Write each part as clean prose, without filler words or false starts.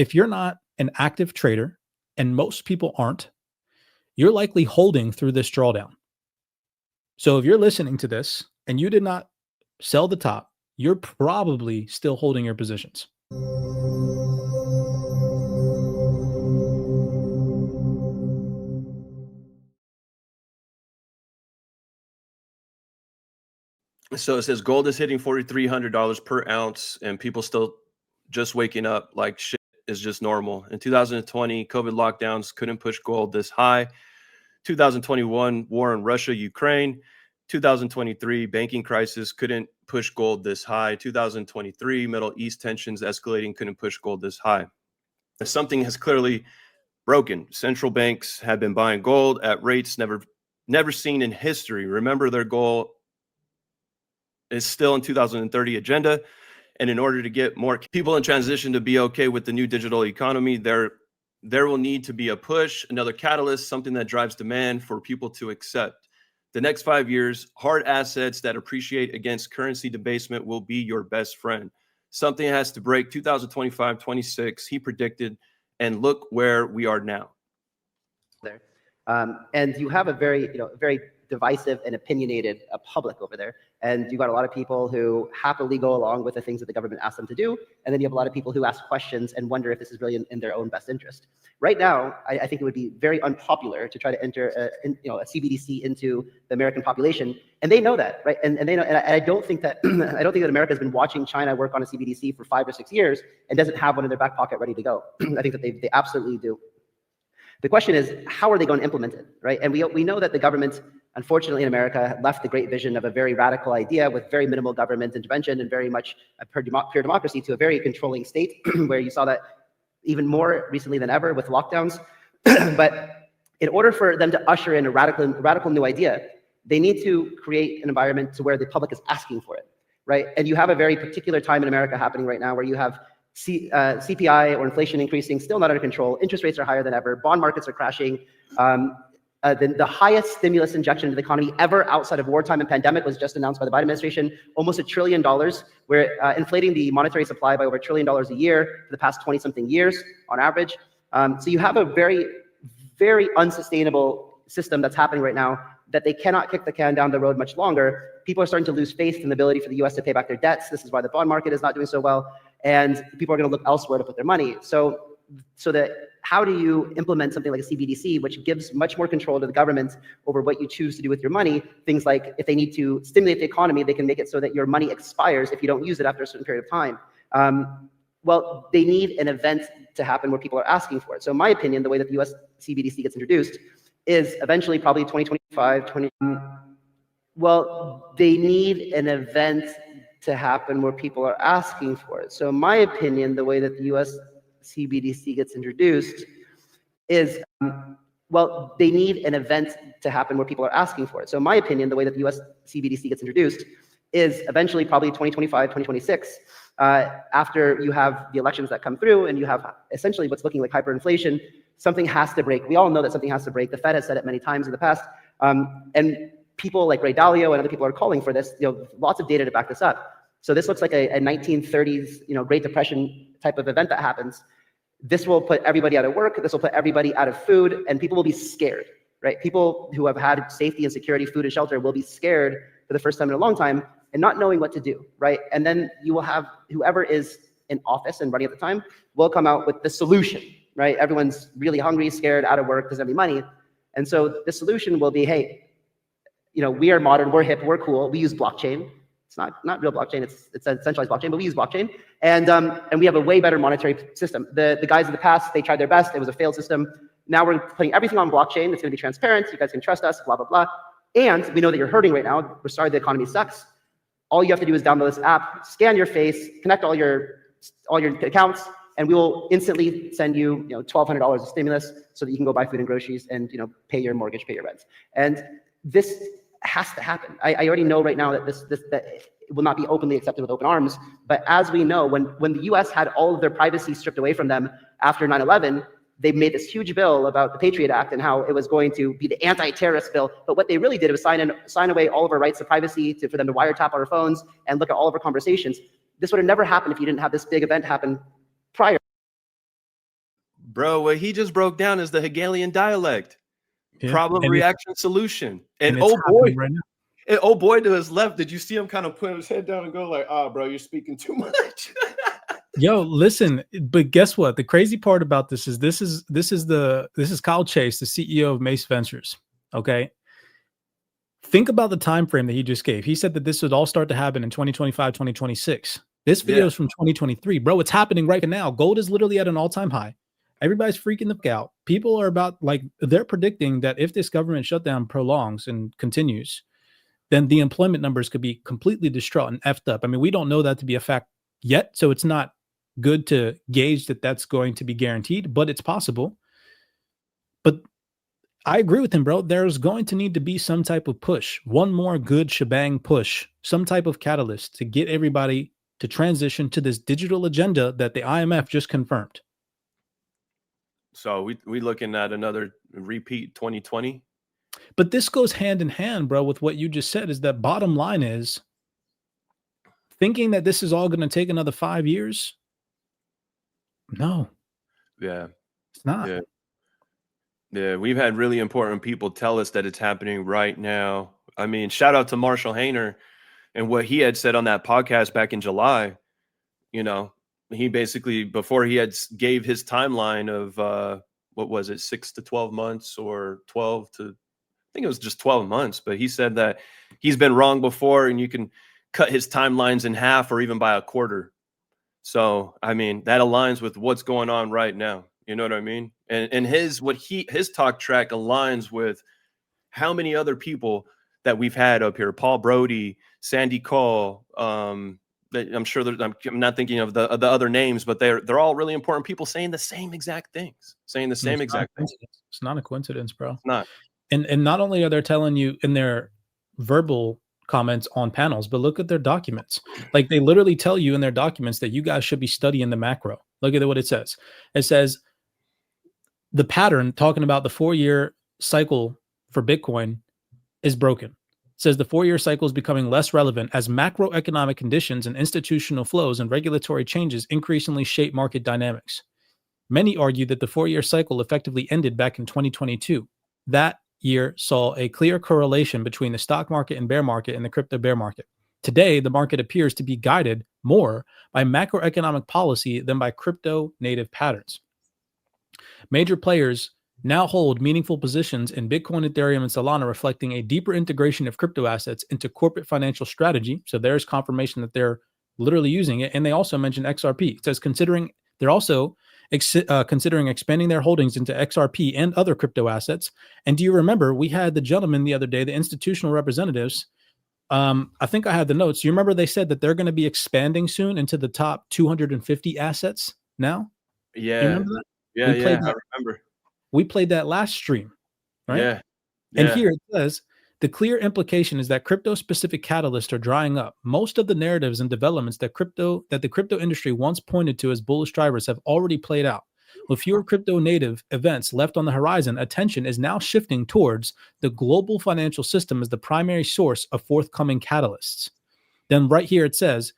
if you're not an active trader, and most people aren't, you're likely holding through this drawdown. So if you're listening to this and you did not sell the top, you're probably still holding your positions. So it says gold is hitting $4,300 per ounce, and people still just waking up like shit is just normal. In 2020, COVID lockdowns couldn't push gold this high. 2021, war in Russia, Ukraine. 2023, banking crisis couldn't push gold this high. 2023, Middle East tensions escalating couldn't push gold this high. Something has clearly broken. Central banks have been buying gold at rates never seen in history. Remember, their goal is still in 2030 agenda. And in order to get more people in transition to be okay with the new digital economy, there will need to be a push, another catalyst, something that drives demand for people to accept. The next 5 years, hard assets that appreciate against currency debasement will be your best friend. Something has to break 2025, 26, he predicted, and look where we are now. There. And you have a very, very divisive and opinionated public over there. And you've got a lot of people who happily go along with the things that the government asks them to do. And then you have a lot of people who ask questions and wonder if this is really in their own best interest. Right now, I think it would be very unpopular to try to enter a CBDC into the American population. And they know that, right? And they know, and I don't think that, I don't think that America has been watching China work on a CBDC for 5 or 6 years and doesn't have one in their back pocket ready to go. I think that they absolutely do. The question is, how are they going to implement it, right? And we know that the government, unfortunately in America, left the great vision of a very radical idea with very minimal government intervention and very much a pure democracy to a very controlling state, where you saw that even more recently than ever with lockdowns. But in order for them to usher in a radical new idea, they need to create an environment to where the public is asking for it, right? And you have a very particular time in America happening right now where you have CPI or inflation increasing, still not under control. Interest rates are higher than ever. Bond markets are crashing. The highest stimulus injection into the economy ever outside of wartime and pandemic was just announced by the Biden administration, almost $1 trillion. We're inflating the monetary supply by over $1 trillion a year for the past 20-something years on average. So you have a very, very unsustainable system that's happening right now that they cannot kick the can down the road much longer. People are starting to lose faith in the ability for the US to pay back their debts. This is why the bond market is not doing so well. And people are going to look elsewhere to put their money. So that how do you implement something like a CBDC, which gives much more control to the government over what you choose to do with your money? Things like if they need to stimulate the economy, they can make it so that your money expires if you don't use it after a certain period of time. Well, they need an event to happen where people are asking for it. So in my opinion, the way that the US CBDC gets introduced is eventually probably 2025, well, they need an event to happen where people are asking for it. So in my opinion, the way that the US CBDC gets introduced is, well, they need an event to happen where people are asking for it. So in my opinion, the way that the US CBDC gets introduced is eventually probably 2025, 2026, after you have the elections that come through and you have essentially what's looking like hyperinflation. Something has to break. We all know that something has to break. The Fed has said it many times in the past. And people like Ray Dalio and other people are calling for this, lots of data to back this up. So this looks like a 1930s, Great Depression type of event that happens. This will put everybody out of work. This will put everybody out of food, and people will be scared, right? People who have had safety and security, food and shelter will be scared for the first time in a long time and not knowing what to do, right? And then you will have whoever is in office and running at the time will come out with the solution, right? Everyone's really hungry, scared, out of work, doesn't have any money. And so the solution will be, hey, we are modern, we're hip, we're cool, we use blockchain. It's not real blockchain, it's a centralized blockchain, but we use blockchain. And we have a way better monetary system. The guys in the past, they tried their best, it was a failed system. Now we're putting everything on blockchain, it's gonna be transparent, you guys can trust us, blah, blah, blah. And we know that you're hurting right now, we're sorry the economy sucks. All you have to do is download this app, scan your face, connect all your accounts, and we will instantly send you, $1,200 of stimulus so that you can go buy food and groceries and, pay your mortgage, pay your rent. And this has to happen. I already know right now that that it will not be openly accepted with open arms. But as we know, when the US had all of their privacy stripped away from them after 9/11, they made this huge bill about the Patriot Act and how it was going to be the anti-terrorist bill. But what they really did was sign away all of our rights to privacy, for them to wiretap our phones and look at all of our conversations. This would have never happened if you didn't have this big event happen prior. Bro, what he just broke down is the Hegelian dialect. Yeah. Problem, And reaction, solution. And it's oh boy, happening right now. and oh boy to his left, did you see him kind of put his head down and go like, "Ah, bro, you're speaking too much." Yo, listen, but guess what? The crazy part about this is Kyle Chase, the CEO of Mace Ventures. Okay. Think about the time frame that he just gave. He said that this would all start to happen in 2025, 2026. This video is from 2023. Bro, it's happening right now. Gold is literally at an all-time high. Everybody's freaking the fuck out. People are they're predicting that if this government shutdown prolongs and continues, then the employment numbers could be completely distraught and effed up. I mean, we don't know that to be a fact yet, so it's not good to gauge that that's going to be guaranteed, but it's possible. But I agree with him, bro. There's going to need to be some type of push, one more good shebang push, some type of catalyst to get everybody to transition to this digital agenda that the IMF just confirmed. So we looking at another repeat 2020. But this goes hand in hand, bro, with what you just said, is that bottom line is thinking that this is all going to take another 5 years. No. Yeah. It's not. Yeah. Yeah, we've had really important people tell us that it's happening right now. I mean, shout out to Marshall Hayner and what he had said on that podcast back in July. You know, he basically, before he had gave his timeline of what was it, 6 to 12 months or 12 to, I think it was just 12 months, but he said that he's been wrong before and you can cut his timelines in half or even by a quarter. So, I mean, that aligns with what's going on right now. You know what I mean? And his talk track aligns with how many other people that we've had up here: Paul Brody, Sandy Call. I'm sure I'm not thinking of the other names, but they're all really important people saying the same exact things, saying the same exact things. It's not a coincidence, bro. It's not. And not only are they telling you in their verbal comments on panels, but look at their documents. Like they literally tell you in their documents that you guys should be studying the macro. Look at what it says. It says the pattern, talking about the 4-year cycle for Bitcoin, is broken. It says the 4-year cycle is becoming less relevant as macroeconomic conditions and institutional flows and regulatory changes increasingly shape market dynamics. Many argue that the 4-year cycle effectively ended back in 2022. That year saw a clear correlation between the stock market and bear market and the crypto bear market. Today, the market appears to be guided more by macroeconomic policy than by crypto native patterns. Major players now hold meaningful positions in Bitcoin, Ethereum, and Solana, reflecting a deeper integration of crypto assets into corporate financial strategy. So there's confirmation that they're literally using it. And they also mentioned XRP. It says they're also considering expanding their holdings into XRP and other crypto assets. And do you remember we had the gentleman the other day, the institutional representatives? I think I had the notes. You remember they said that they're going to be expanding soon into the top 250 assets now? Yeah. You remember that? Yeah, I remember. We played that last stream, right? Yeah. And here it says, the clear implication is that crypto-specific catalysts are drying up. Most of the narratives and developments that the crypto industry once pointed to as bullish drivers have already played out. With fewer crypto-native events left on the horizon, attention is now shifting towards the global financial system as the primary source of forthcoming catalysts. Then right here it says,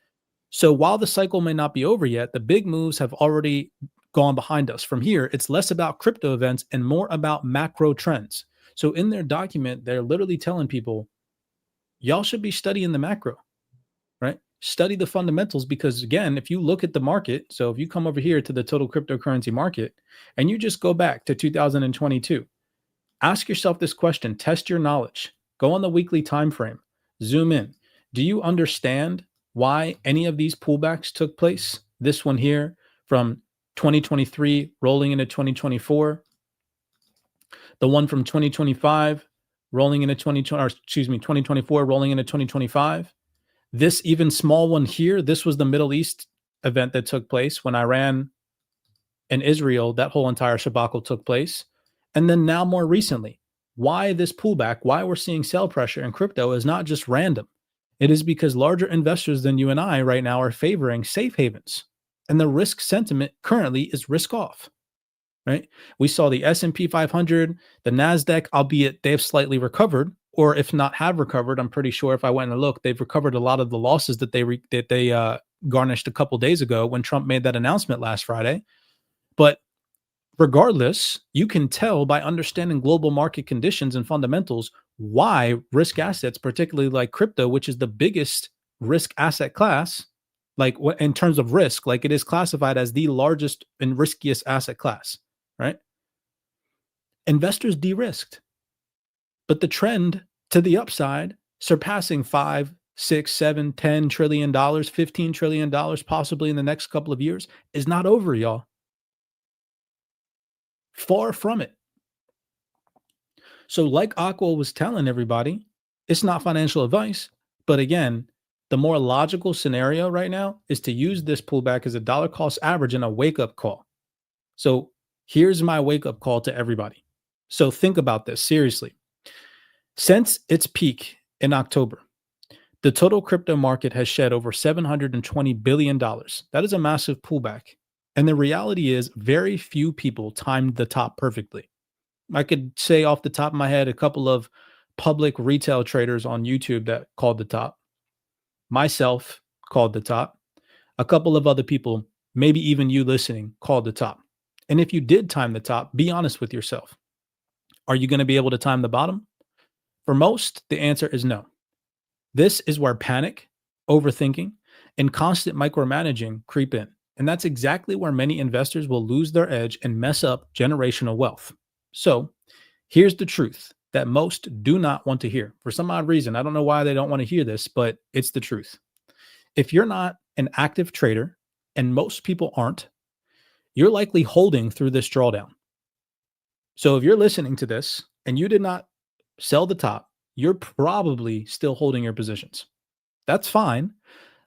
so while the cycle may not be over yet, the big moves have already gone behind us. From here, it's less about crypto events and more about macro trends. So in their document, they're literally telling people, y'all should be studying the macro, right? Study the fundamentals, because again, if you look at the market, so if you come over here to the total cryptocurrency market and you just go back to 2022, ask yourself this question, test your knowledge, go on the weekly time frame, zoom in. Do you understand why any of these pullbacks took place? This one here from 2023 rolling into 2024, the one from 2025 rolling into 2024 rolling into 2025. This even small one here, this was the Middle East event that took place when Iran and Israel, that whole entire shabacle took place. And then now more recently, why this pullback, why we're seeing sell pressure in crypto is not just random. It is because larger investors than you and I right now are favoring safe havens. And the risk sentiment currently is risk off, right? We saw the S&P 500, the NASDAQ, albeit they've slightly recovered, or if not have recovered, I'm pretty sure if I went and looked, they've recovered a lot of the losses that they garnished a couple days ago when Trump made that announcement last Friday. But regardless, you can tell by understanding global market conditions and fundamentals why risk assets, particularly like crypto, which is the biggest risk asset class, like in terms of risk, like it is classified as the largest and riskiest asset class, right? Investors de-risked, but the trend to the upside, surpassing 5, 6, 7, 10 trillion dollars, $15 trillion possibly in the next couple of years, is not over, y'all. Far from it. So, like Aqua was telling everybody, it's not financial advice. But again, the more logical scenario right now is to use this pullback as a dollar cost average and a wake up call. So, here's my wake up call to everybody. So, think about this seriously. Since its peak in October, the total crypto market has shed over $720 billion. That is a massive pullback. And the reality is, very few people timed the top perfectly. I could say off the top of my head a couple of public retail traders on YouTube that called the top. Myself called the top. A couple of other people, maybe even you listening, called the top. And if you did time the top, be honest with yourself. Are you going to be able to time the bottom? For most, the answer is no. This is where panic, overthinking, and constant micromanaging creep in. And that's exactly where many investors will lose their edge and mess up generational wealth. So here's the truth that most do not want to hear. For some odd reason, I don't know why they don't want to hear this, but it's the truth. If you're not an active trader, and most people aren't, you're likely holding through this drawdown. So if you're listening to this and you did not sell the top, you're probably still holding your positions. That's fine,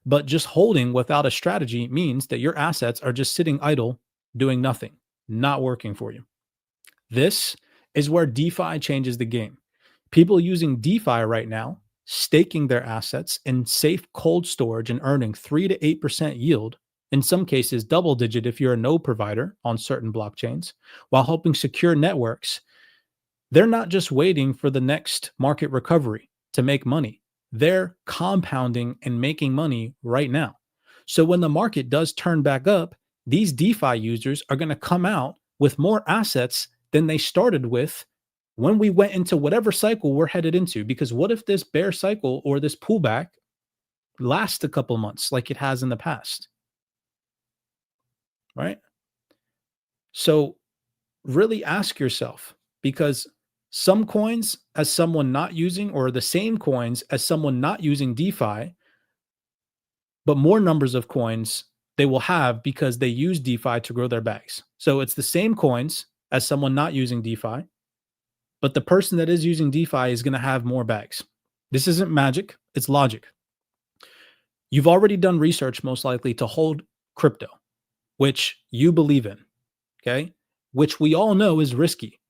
but just holding without a strategy means that your assets are just sitting idle, doing nothing, not working for you. This is where DeFi changes the game. People using DeFi right now, staking their assets in safe cold storage and earning 3 to 8% yield, in some cases double digit if you're a node provider on certain blockchains, while helping secure networks. They're not just waiting for the next market recovery to make money. They're compounding and making money right now. So when the market does turn back up, these DeFi users are going to come out with more assets than they started with when we went into whatever cycle we're headed into. Because what if this bear cycle or this pullback lasts a couple months like it has in the past? Right? So really ask yourself, because some coins, as someone not using, or the same coins as someone not using DeFi, but more numbers of coins they will have because they use DeFi to grow their bags. So it's the same coins as someone not using DeFi, but the person that is using DeFi is going to have more bags. This isn't magic, it's logic. You've already done research, most likely, to hold crypto, which you believe in, okay? Which we all know is risky,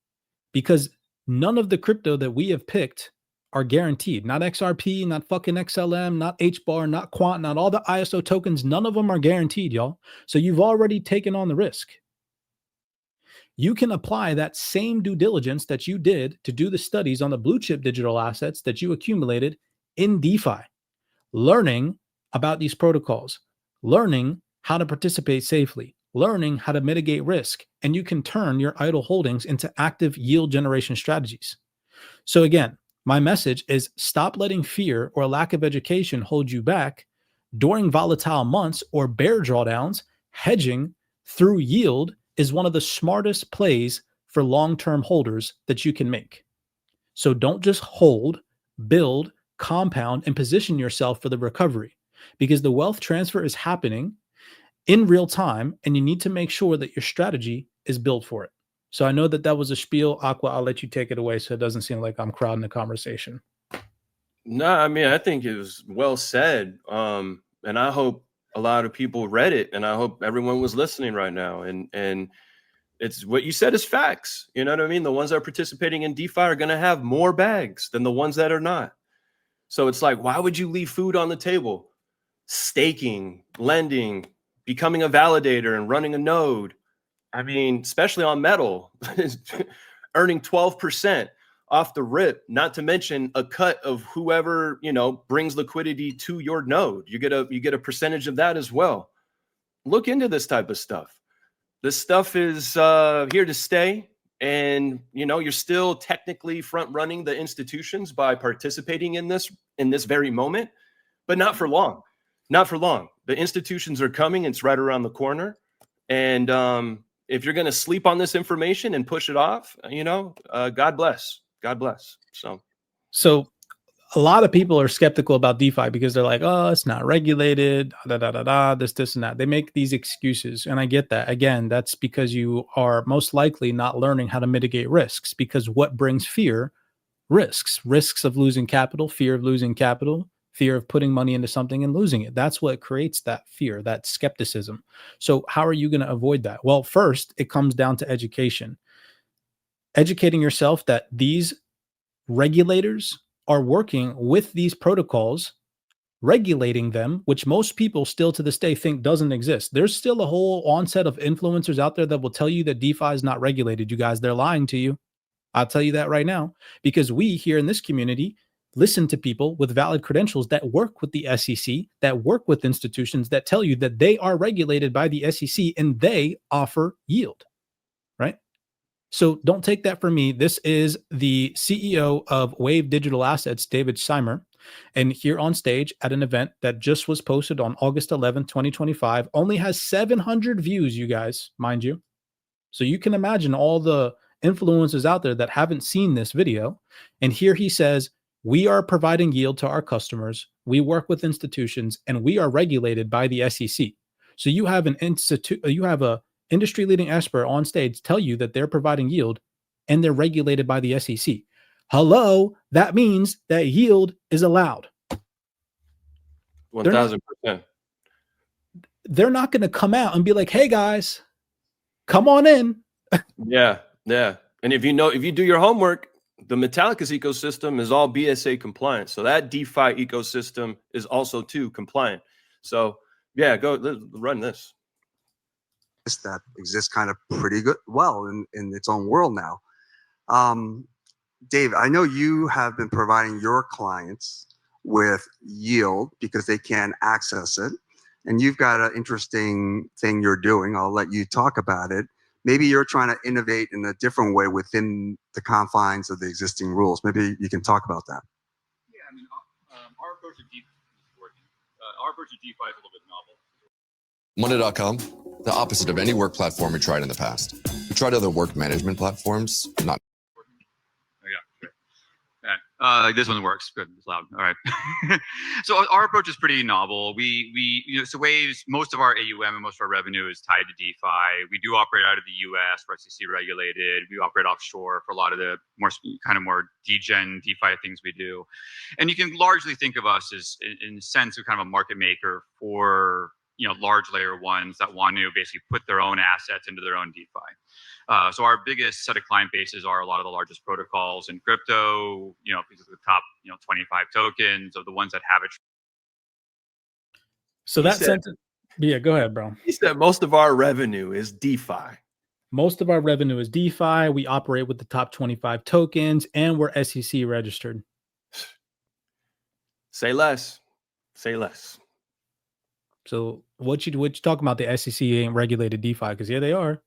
because none of the crypto that we have picked are guaranteed. Not XRP, not fucking XLM, not HBAR, not Quant, not all the ISO tokens. None of them are guaranteed, y'all. So you've already taken on the risk. You can apply that same due diligence that you did to do the studies on the blue chip digital assets that you accumulated in DeFi, learning about these protocols, learning how to participate safely, learning how to mitigate risk, and you can turn your idle holdings into active yield generation strategies. So again, my message is stop letting fear or lack of education hold you back. During volatile months or bear drawdowns, hedging through yield is one of the smartest plays for long-term holders that you can make. So don't just hold, build, compound, and position yourself for the recovery, because the wealth transfer is happening in real time, and you need to make sure that your strategy is built for it. So I know that that was a spiel. Aqua, I'll let you take it away so it doesn't seem like I'm crowding the conversation. No, I mean, I think it was well said. And I hope a lot of people read it, and I hope everyone was listening right now. And it's what you said is facts. You know what I mean? The ones that are participating in DeFi are going to have more bags than the ones that are not. So it's like, why would you leave food on the table? Staking, lending, becoming a validator, and running a node. I mean, especially on metal, earning 12% off the rip, not to mention a cut of whoever, you know, brings liquidity to your node. You get a percentage of that as well. Look into this type of stuff. This stuff is here to stay. And, you know, you're still technically front running the institutions by participating in this very moment, but not for long. Not for long. The institutions are coming. It's right around the corner. And if you're going to sleep on this information and push it off, you know, God bless. God bless. So a lot of people are skeptical about DeFi because they're like, oh, it's not regulated, this, and that. They make these excuses. And I get that. Again, that's because you are most likely not learning how to mitigate risks, because what brings fear? Risks of losing capital, fear of losing capital, fear of putting money into something and losing it. That's what creates that fear, that skepticism. So how are you going to avoid that? Well, first, it comes down to education. Educating yourself that these regulators are working with these protocols, regulating them, which most people still to this day think doesn't exist. There's still a whole onset of influencers out there that will tell you that DeFi is not regulated. You guys, they're lying to you. I'll tell you that right now, because we here in this community listen to people with valid credentials that work with the SEC, that work with institutions that tell you that they are regulated by the SEC and they offer yield, right? So don't take that from me. This is the CEO of Wave Digital Assets, David Seimer, and here on stage at an event that just was posted on August 11th, 2025, only has 700 views, you guys, mind you. So you can imagine all the influencers out there that haven't seen this video. And here he says, we are providing yield to our customers. We work with institutions and we are regulated by the SEC. So you have a industry leading expert on stage tell you that they're providing yield and they're regulated by the SEC. Hello, that means that yield is allowed. 1,000%. They're not going to come out and be like, hey guys, come on in. Yeah. And if you do your homework, the Metallicus ecosystem is all BSA compliant. So that DeFi ecosystem is also too compliant. So yeah, go run this. That exists kind of pretty good, well, in its own world now. Dave, I know you have been providing your clients with yield because they can't access it. And you've got an interesting thing you're doing. I'll let you talk about it. Maybe you're trying to innovate in a different way within the confines of the existing rules. Maybe you can talk about that. Yeah, I mean, our approach to DeFi is working. Our approach to DeFi is a little bit novel. Monday.com, the opposite of any work platform we tried in the past. We tried other work management platforms, not. Oh, yeah, sure. This one works. Good, it's loud. All right. So our approach is pretty novel. So Waves, most of our AUM and most of our revenue is tied to DeFi. We do operate out of the US, we're SEC regulated. We operate offshore for a lot of the more degen DeFi things we do. And you can largely think of us as, in a sense, of kind of a market maker for large layer ones that want to basically put their own assets into their own DeFi. So our biggest set of client bases are a lot of the largest protocols in crypto, because of the top, 25 tokens of the ones that have it. So that sentence, yeah, go ahead, bro. He said most of our revenue is DeFi. Most of our revenue is DeFi. We operate with the top 25 tokens and we're SEC registered. Say less. Say less. So what you talking about? The SEC ain't regulated DeFi, because yeah, they are.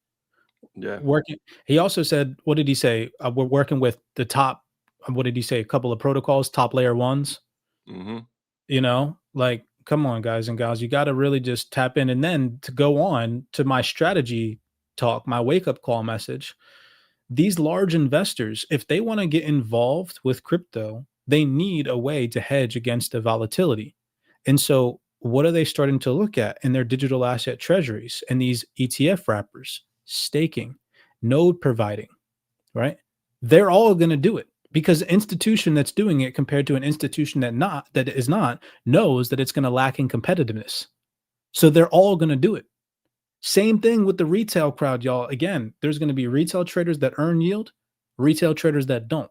Yeah. Working. He also said, what did he say? We're working with the top. What did he say? A couple of protocols, top layer ones. Mm-hmm. Like, come on, guys and gals, you got to really just tap in. And then to go on to my strategy talk, my wake up call message. These large investors, if they want to get involved with crypto, they need a way to hedge against the volatility. And so what are they starting to look at in their digital asset treasuries and these ETF wrappers? Staking, node providing, right? They're all going to do it because the institution that's doing it compared to an institution that is not knows that it's going to lack in competitiveness. So they're all going to do it. Same thing with the retail crowd, y'all. Again, there's going to be retail traders that earn yield, retail traders that don't.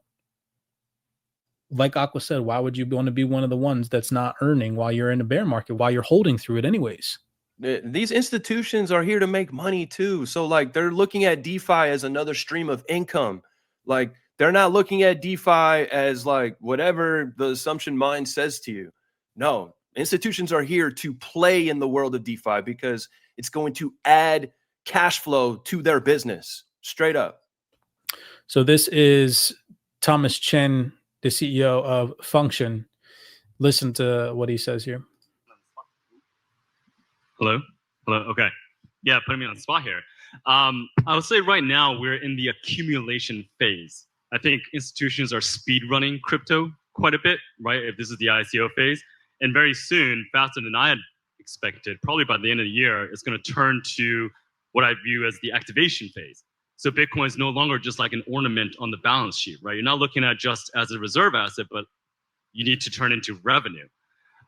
Like Aqua said, why would you want to be one of the ones that's not earning while you're in a bear market, while you're holding through it anyways? These institutions are here to make money too. So like they're looking at DeFi as another stream of income. Like they're not looking at DeFi as like whatever the assumption mind says to you. No, institutions are here to play in the world of DeFi because it's going to add cash flow to their business, straight up. So this is Thomas Chen, the CEO of Function. Listen to what he says here. Hello? Hello? Okay. Yeah, putting me on the spot here. I would say right now we're in the accumulation phase. I think institutions are speed running crypto quite a bit, right? If this is the ICO phase. And very soon, faster than I had expected, probably by the end of the year, it's going to turn to what I view as the activation phase. So Bitcoin is no longer just like an ornament on the balance sheet, right? You're not looking at just as a reserve asset, but you need to turn into revenue.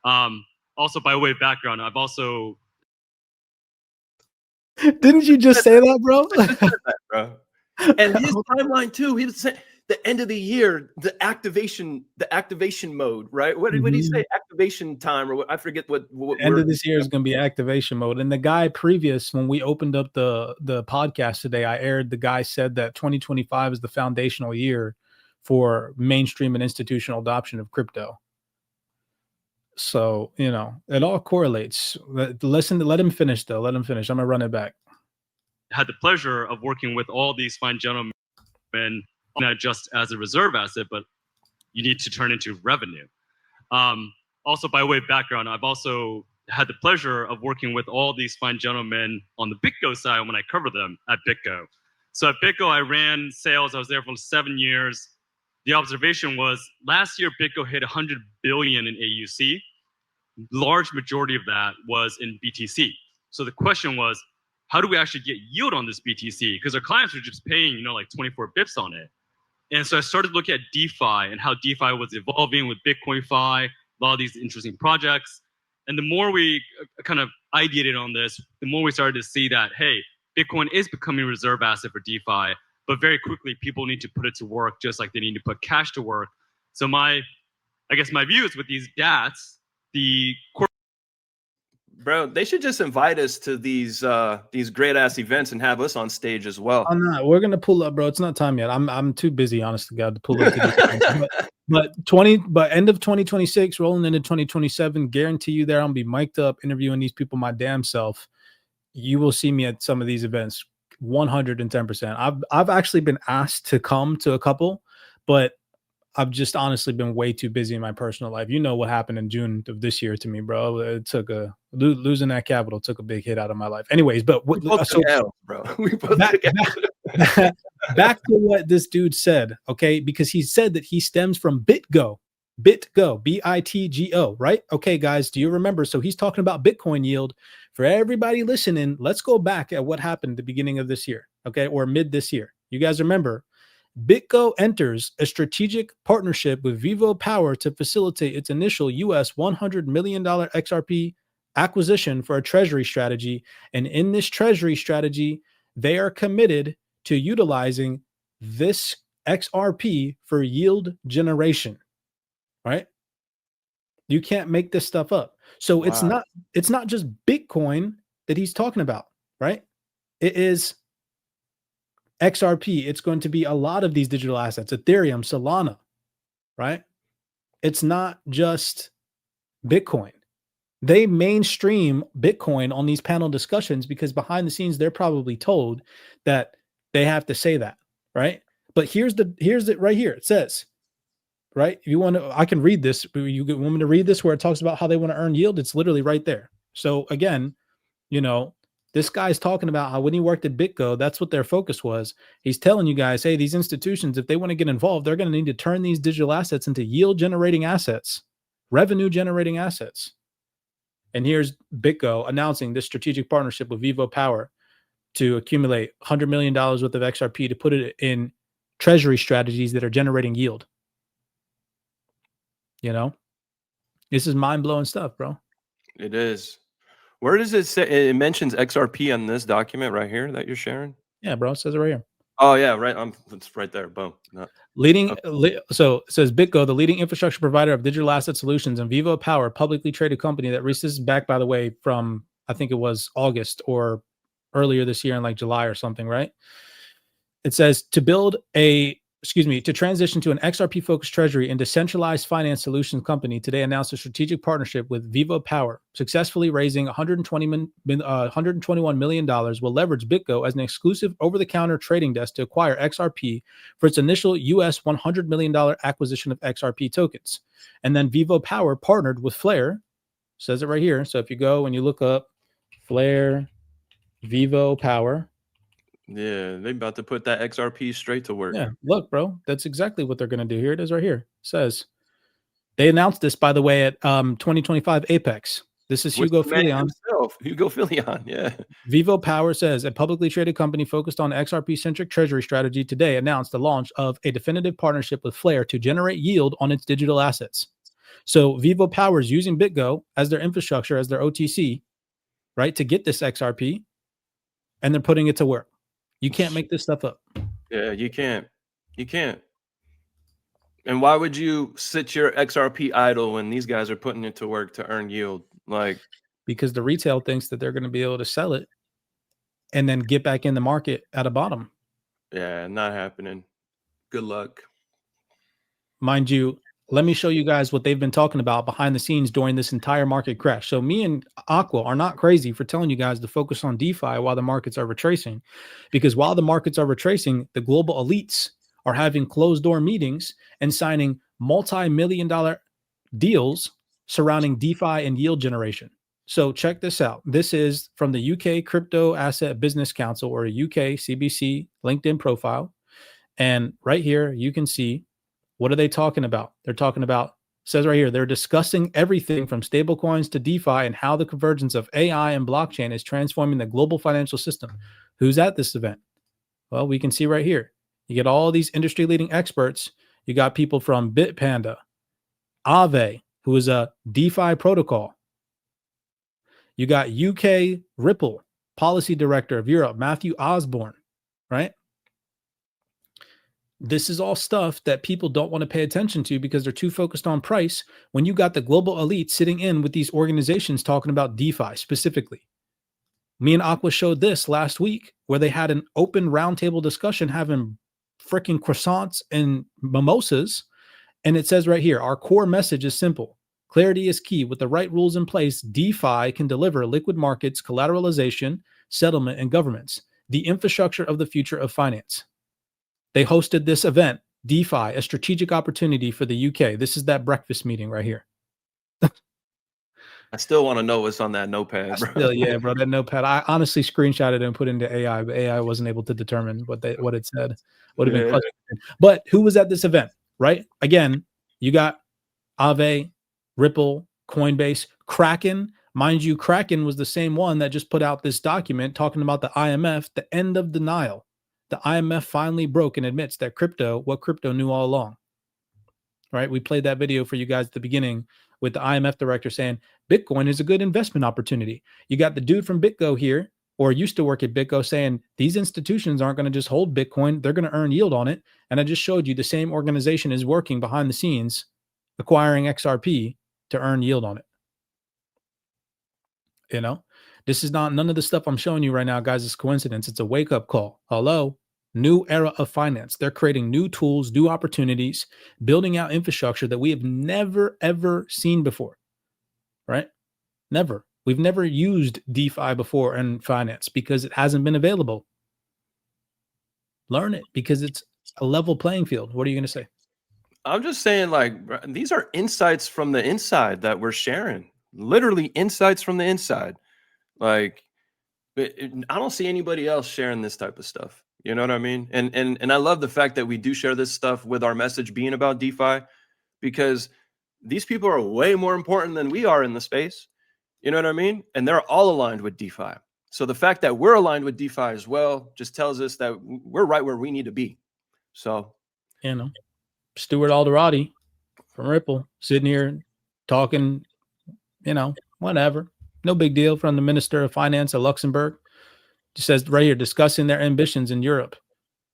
Also, by way of background, I've also... Didn't you just say that, bro? Bro. And his timeline too. He was saying the end of the year, the activation mode, right? What did he say? Activation time, or what? I forget what end of this year is going to be activation mode. And the guy previous, when we opened up the podcast today, I aired, the guy said that 2025 is the foundational year for mainstream and institutional adoption of crypto. So, you know, it all correlates. Listen, let him finish though. Let him finish. I'm gonna run it back. Had the pleasure of working with all these fine gentlemen, not just as a reserve asset, but you need to turn into revenue. Also, by way of background, I've also had the pleasure of working with all these fine gentlemen on the BitGo side when I cover them at BitGo. So at BitGo, I ran sales. I was there for 7 years. The observation was last year, BitGo hit 100 billion in AUC. Large majority of that was in BTC. So the question was, how do we actually get yield on this BTC? Because our clients are just paying, you know, like 24 bips on it. And so I started looking at DeFi and how DeFi was evolving with Bitcoin-fi, a lot of these interesting projects. And the more we kind of ideated on this, the more we started to see that, hey, Bitcoin is becoming a reserve asset for DeFi, but very quickly people need to put it to work just like they need to put cash to work. So I guess my view is with these DATs, Bro, they should just invite us to these great ass events and have us on stage as well. I'm not. We're gonna pull up, bro. It's not time yet. I'm too busy, honest to God, to pull up to these events. But end of 2026, rolling into 2027, guarantee you there. I'm gonna be mic'd up, interviewing these people my damn self. You will see me at some of these events, 110%. I've actually been asked to come to a couple, but I've just honestly been way too busy in my personal life. You know what happened in June of this year to me, bro. It took losing that capital took a big hit out of my life. Anyways, but we both took L, bro. We both back to what this dude said, okay? Because he said that he stems from BitGo, BITGO, right? Okay, guys, do you remember? So he's talking about Bitcoin yield. For everybody listening, let's go back at what happened at the beginning of this year, okay, or mid this year. You guys remember? BitGo enters a strategic partnership with Vivo Power to facilitate its initial US $100 million XRP acquisition for a treasury strategy. And in this treasury strategy, they are committed to utilizing this XRP for yield generation, right? You can't make this stuff up. So wow. It's not just Bitcoin that he's talking about, right? It is XRP. It's going to be a lot of these digital assets, Ethereum, Solana, right? It's not just Bitcoin. They mainstream Bitcoin on these panel discussions because behind the scenes, they're probably told that they have to say that, right? But here's it right here. It says, right? If you want to, I can read this. You want me to read this where it talks about how they want to earn yield? It's literally right there. So again, you know, this guy's talking about how when he worked at BitGo, that's what their focus was. He's telling you guys, hey, these institutions, if they want to get involved, they're going to need to turn these digital assets into yield-generating assets, revenue-generating assets. And here's BitGo announcing this strategic partnership with Vivo Power to accumulate $100 million worth of XRP to put it in treasury strategies that are generating yield. You know, this is mind-blowing stuff, bro. It is. Where does it say? It mentions XRP on this document right here that you're sharing. Yeah, bro. It says it right here. Oh yeah, right. It's right there. Boom. No. So it says BitGo, the leading infrastructure provider of digital asset solutions, and Vivo Power, publicly traded company that this is back, by the way, from I think it was August or earlier this year in like July or something, right? It says to build a to transition to an XRP-focused treasury and decentralized finance solutions company, today announced a strategic partnership with Vivo Power, successfully raising $121 million, will leverage BitGo as an exclusive over-the-counter trading desk to acquire XRP for its initial US $100 million acquisition of XRP tokens. And then Vivo Power partnered with Flare, says it right here. So if you go and you look up Flare, Vivo Power, Yeah, they about to put that XRP straight to work. yeah, look, bro, that's exactly what they're going to do. Here it is right here. It says they announced this, by the way, at 2025 Apex. This is With Hugo the man Filion. himself, Hugo Filion, yeah. Vivo Power says a publicly traded company focused on XRP-centric treasury strategy today announced the launch of a definitive partnership with Flare to generate yield on its digital assets. So Vivo Power is using BitGo as their infrastructure, as their OTC, right, to get this XRP, and they're putting it to work. You can't make this stuff up. Yeah, you can't. You can't. And why would you sit your XRP idle when these guys are putting it to work to earn yield? Like, because the retail thinks that they're going to be able to sell it and then get back in the market at a bottom. yeah, not happening. Good luck. Mind you, let me show you guys what they've been talking about behind the scenes during this entire market crash. So me and Aqua are not crazy for telling you guys to focus on DeFi while the markets are retracing, because while the markets are retracing, the global elites are having closed door meetings and signing multi-million-dollar deals surrounding DeFi and yield generation. So check this out. This is from the UK Crypto Asset Business Council, or a UK CBC LinkedIn profile. And right here, you can see, what are they talking about? They're talking about, says right here, they're discussing everything from stablecoins to DeFi and how the convergence of AI and blockchain is transforming the global financial system. Who's at this event? Well, we can see right here. You get all these industry leading experts. You got people from Bitpanda, Aave, who is a DeFi protocol. You got UK Ripple policy director of Europe, Matthew Osborne, right? This is all stuff that people don't want to pay attention to because they're too focused on price, when you got the global elite sitting in with these organizations talking about DeFi specifically. Me and Aqua showed this last week, where they had an open roundtable discussion having freaking croissants and mimosas. And it says right here, our core message is simple. Clarity is key. With the right rules in place, DeFi can deliver liquid markets, collateralization, settlement, and governments, the infrastructure of the future of finance. They hosted this event, DeFi, a strategic opportunity for the UK. This is that breakfast meeting right here. I still want to know what's on that notepad, bro. Still, yeah, bro, that notepad. I honestly screenshotted it and put it into AI, but AI wasn't able to determine what it said. Would have been clutch. But who was at this event, right? Again, you got Aave, Ripple, Coinbase, Kraken. Mind you, Kraken was the same one that just put out this document talking about the IMF, the end of denial. The IMF finally broke and admits that what crypto knew all along, right? We played that video for you guys at the beginning with the IMF director saying Bitcoin is a good investment opportunity. You got the dude from BitGo here, or used to work at BitGo, saying these institutions aren't going to just hold Bitcoin, they're going to earn yield on it. And I just showed you the same organization is working behind the scenes, acquiring XRP to earn yield on it. You know, this is not, none of the stuff I'm showing you right now, guys, is coincidence. It's a wake-up call. Hello. New era of finance. They're creating new tools, new opportunities, building out infrastructure that we have never, ever seen before, right? Never. We've never used DeFi before in finance because it hasn't been available. Learn it because it's a level playing field. What are you going to say? I'm just saying, like, these are insights from the inside that we're sharing. Literally insights from the inside. Like, I don't see anybody else sharing this type of stuff. You know what I mean? And I love the fact that we do share this stuff with our message being about DeFi, because these people are way more important than we are in the space. You know what I mean? And they're all aligned with DeFi. So the fact that we're aligned with DeFi as well just tells us that we're right where we need to be. So, you know, Stuart Alderati from Ripple sitting here talking, you know, whatever. No big deal, from the Minister of Finance of Luxembourg. It says right here, discussing their ambitions in Europe,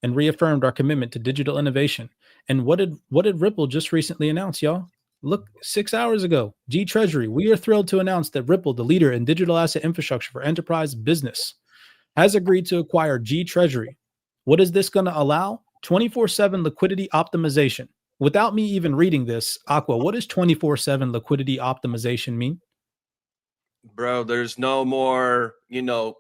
and reaffirmed our commitment to digital innovation. And what did Ripple just recently announce, y'all? Look, 6 hours ago, G Treasury. We are thrilled to announce that Ripple, the leader in digital asset infrastructure for enterprise business, has agreed to acquire G Treasury. What is this going to allow? 24/7 liquidity optimization. Without me even reading this, Aqua, what does 24/7 liquidity optimization mean? Bro, there's no more,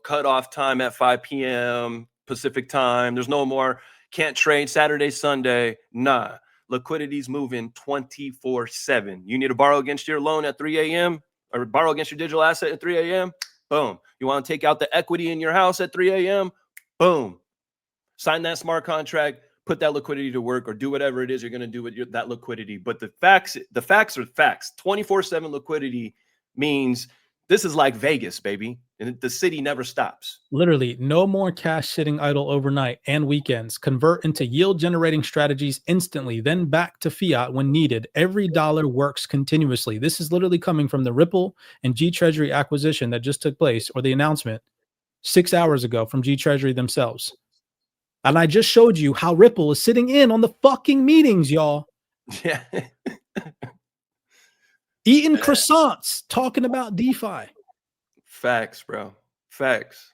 cutoff time at 5 p.m. Pacific time. There's no more can't trade Saturday, Sunday. Nah, liquidity's moving 24/7. You need to borrow against your loan at 3 a.m. or borrow against your digital asset at 3 a.m. Boom. You want to take out the equity in your house at 3 a.m. Boom. Sign that smart contract, put that liquidity to work, or do whatever it is you're going to do with that liquidity. But the facts are facts. 24/7 liquidity means this is like Vegas, baby. And the city never stops. Literally, no more cash sitting idle overnight and weekends. Convert into yield generating strategies instantly, then back to fiat when needed. Every dollar works continuously. This is literally coming from the Ripple and G Treasury acquisition that just took place, or the announcement 6 hours ago from G Treasury themselves. And I just showed you how Ripple is sitting in on the fucking meetings, y'all. Yeah. Eating croissants, talking about DeFi. Facts, bro. Facts.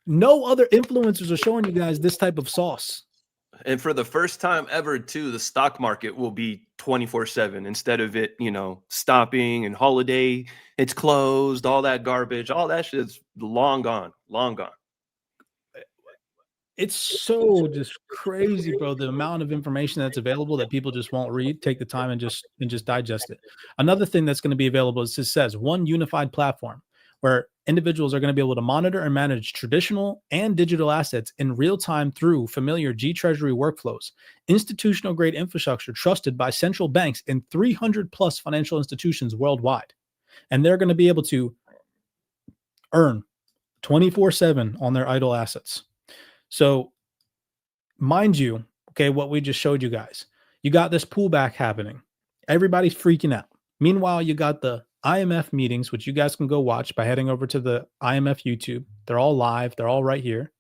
No other influencers are showing you guys this type of sauce. And for the first time ever, too, the stock market will be 24/7 instead of it, stopping and holiday. It's closed, all that garbage, all that shit's long gone, long gone. It's so just crazy, bro. The amount of information that's available that people just won't read, take the time and just digest it. Another thing that's going to be available is, it says, one unified platform where individuals are going to be able to monitor and manage traditional and digital assets in real time through familiar G Treasury workflows, institutional grade infrastructure trusted by central banks in 300 plus financial institutions worldwide. And they're going to be able to earn 24/7 on their idle assets. So, mind you, okay, what we just showed you guys, you got this pullback happening. Everybody's freaking out. Meanwhile, you got the IMF meetings, which you guys can go watch by heading over to the IMF YouTube. They're all live. They're all right here.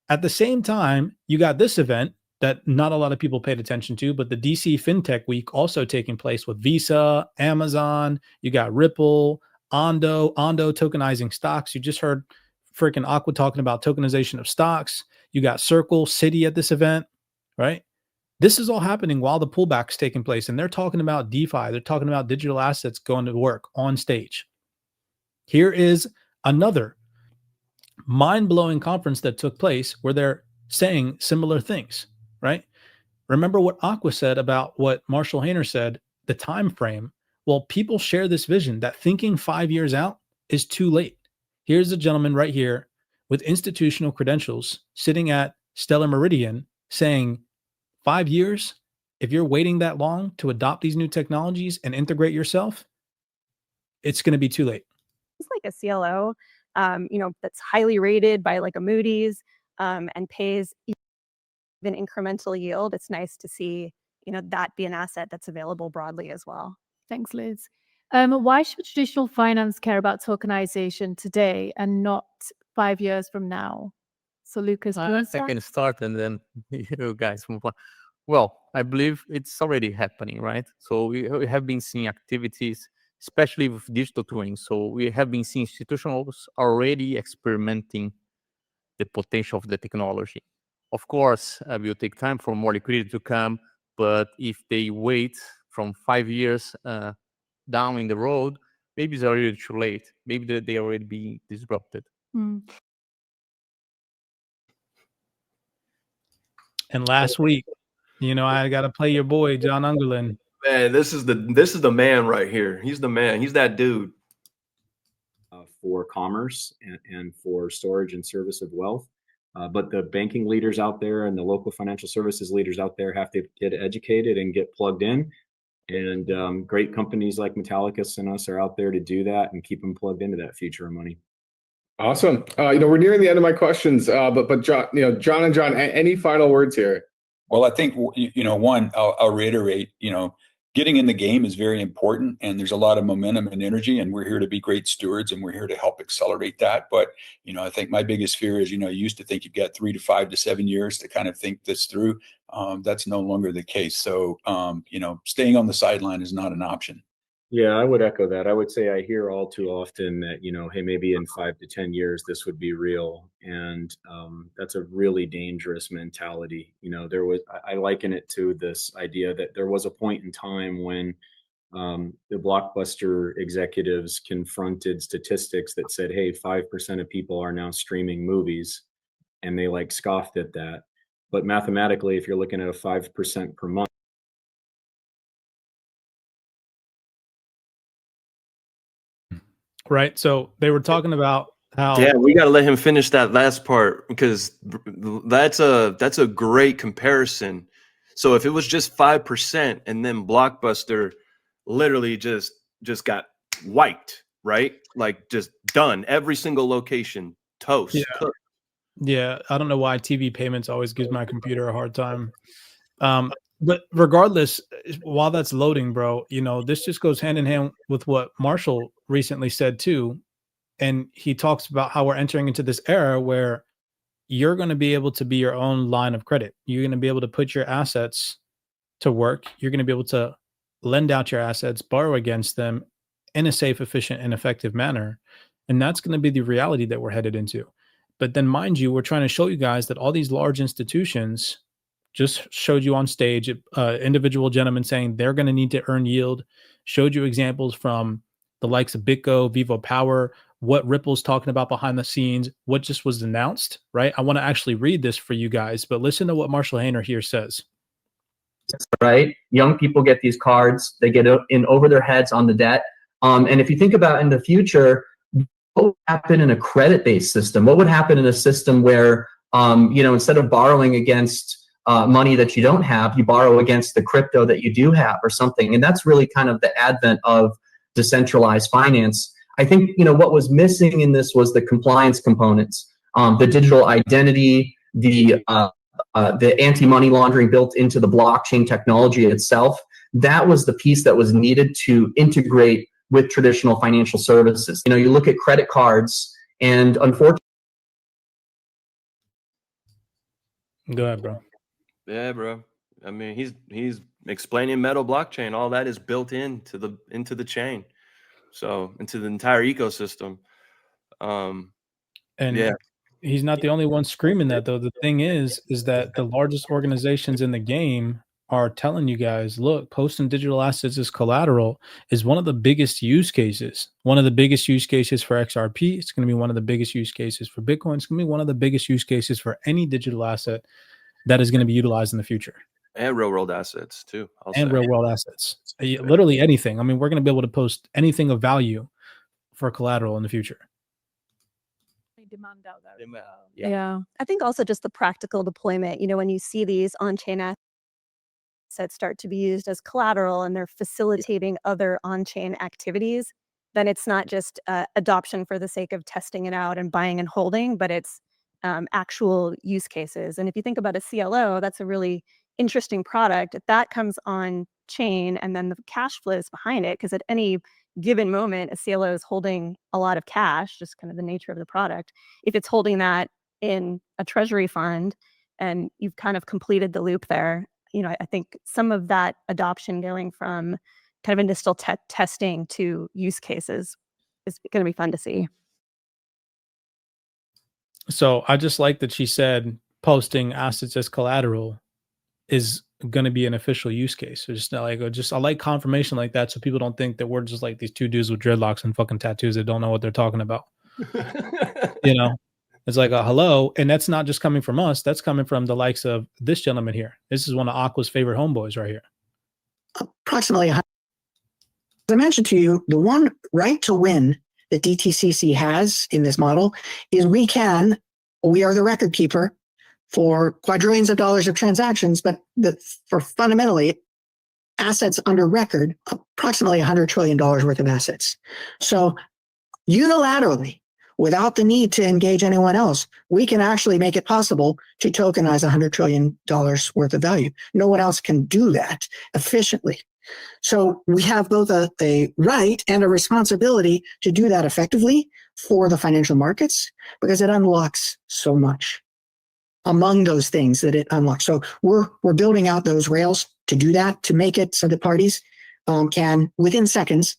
At the same time, you got this event that not a lot of people paid attention to, but the DC FinTech Week also taking place with Visa, Amazon. You got Ripple, Ondo tokenizing stocks. You just heard freaking Aqua talking about tokenization of stocks. You got Circle, City at this event, right? This is all happening while the pullback is taking place, and they're talking about DeFi. They're talking about digital assets going to work on stage. Here is another mind-blowing conference that took place where they're saying similar things, right? Remember what Aqua said about what Marshall Hayner said, the time frame. Well, people share this vision that thinking 5 years out is too late. Here's a gentleman right here with institutional credentials sitting at Stellar Meridian saying 5 years, if you're waiting that long to adopt these new technologies and integrate yourself, it's going to be too late. It's like a CLO, that's highly rated by like a Moody's, and pays even incremental yield. It's nice to see, that be an asset that's available broadly as well. Thanks, Liz. Why should traditional finance care about tokenization today and not 5 years from now? So, Lucas, do you want to I start? can start and then you guys move on. Well, I believe it's already happening, right? So we have been seeing activities, especially with digital twins. So we have been seeing institutionals already experimenting the potential of the technology. Of course, it will take time for more liquidity to come, but if they wait from 5 years down in the road, maybe it's already too late. Maybe they already be disrupted. And last week, I got to play your boy, John Ungerlin. Man, this is the man right here. He's the man. He's that dude. For commerce and for storage and service of wealth. But the banking leaders out there and the local financial services leaders out there have to get educated and get plugged in. And great companies like Metallicus and us are out there to do that and keep them plugged into that future of money. Awesome. We're nearing the end of my questions, but John, John and John, any final words here? Well, I think, one, I'll reiterate, getting in the game is very important, and there's a lot of momentum and energy, and we're here to be great stewards, and we're here to help accelerate that. But, I think my biggest fear is, you used to think you've got 3 to 5 to 7 years to kind of think this through. That's no longer the case. So, staying on the sideline is not an option. Yeah, I would echo that. I would say I hear all too often that, hey, maybe in 5 to 10 years, this would be real. And that's a really dangerous mentality. I liken it to this idea that there was a point in time when the Blockbuster executives confronted statistics that said, hey, 5% of people are now streaming movies. And they scoffed at that. But mathematically, if you're looking at a 5% per month, Right. So they were talking about how Yeah, we got to let him finish that last part because that's a great comparison. So if it was just 5% and then Blockbuster literally just got wiped, right? Like just done, every single location, toast, Yeah. cooked. Yeah, I don't know why TV payments always gives my computer a hard time. But regardless, while that's loading, bro, this just goes hand in hand with what Marshall recently said too. And he talks about how we're entering into this era where you're going to be able to be your own line of credit. You're going to be able to put your assets to work. You're going to be able to lend out your assets, borrow against them in a safe, efficient, and effective manner. And that's going to be the reality that we're headed into. But then, mind you, we're trying to show you guys that all these large institutions just showed you on stage, individual gentlemen saying they're going to need to earn yield, showed you examples from the likes of BitGo, Vivo Power, what Ripple's talking about behind the scenes, what just was announced, right? I want to actually read this for you guys, but listen to what Marshall Hayner here says. Right? Young people get these cards, they get in over their heads on the debt. And if you think about in the future, what would happen in a credit-based system? What would happen in a system where, instead of borrowing against money that you don't have, you borrow against the crypto that you do have or something? And that's really kind of the advent of decentralized finance. I think, what was missing in this was the compliance components, the digital identity, the anti-money laundering built into the blockchain technology itself. That was the piece that was needed to integrate with traditional financial services. You look at credit cards, and unfortunately, go ahead, bro. Yeah, bro. I mean, he's explaining metal blockchain. All that is built into the chain, so into the entire ecosystem. And yeah, he's not the only one screaming that, though. The thing is that the largest organizations in the game are telling you guys, look, posting digital assets as collateral is one of the biggest use cases. One of the biggest use cases for XRP. It's going to be one of the biggest use cases for Bitcoin. It's going to be one of the biggest use cases for any digital asset that is going to be utilized in the future. And real world assets too. And real world assets. Literally anything. I mean, we're going to be able to post anything of value for collateral in the future. Demand out there. Yeah. I think also just the practical deployment, when you see these on-chain assets start to be used as collateral and they're facilitating other on-chain activities, then it's not just adoption for the sake of testing it out and buying and holding, but it's actual use cases. And if you think about a CLO, that's a really interesting product. If that comes on chain and then the cash flows behind it, because at any given moment, a CLO is holding a lot of cash, just kind of the nature of the product. If it's holding that in a treasury fund and you've kind of completed the loop there, I think some of that adoption going from kind of initial testing to use cases is going to be fun to see. So I just like that she said posting assets as collateral is going to be an official use case. So I like confirmation like that, so people don't think that we're just like these two dudes with dreadlocks and fucking tattoos that don't know what they're talking about. It's like a hello, and that's not just coming from us. That's coming from the likes of this gentleman here. This is one of Aqua's favorite homeboys right here. Approximately, as I mentioned to you, the one right to win that DTCC has in this model is we are the record keeper for quadrillions of dollars of transactions, but for fundamentally assets under record, approximately $100 trillion worth of assets. So unilaterally, without the need to engage anyone else, we can actually make it possible to tokenize $100 trillion worth of value. No one else can do that efficiently. So we have both a right and a responsibility to do that effectively for the financial markets, because it unlocks so much among those things that it unlocks. So we're building out those rails to do that, to make it so that parties can, within seconds,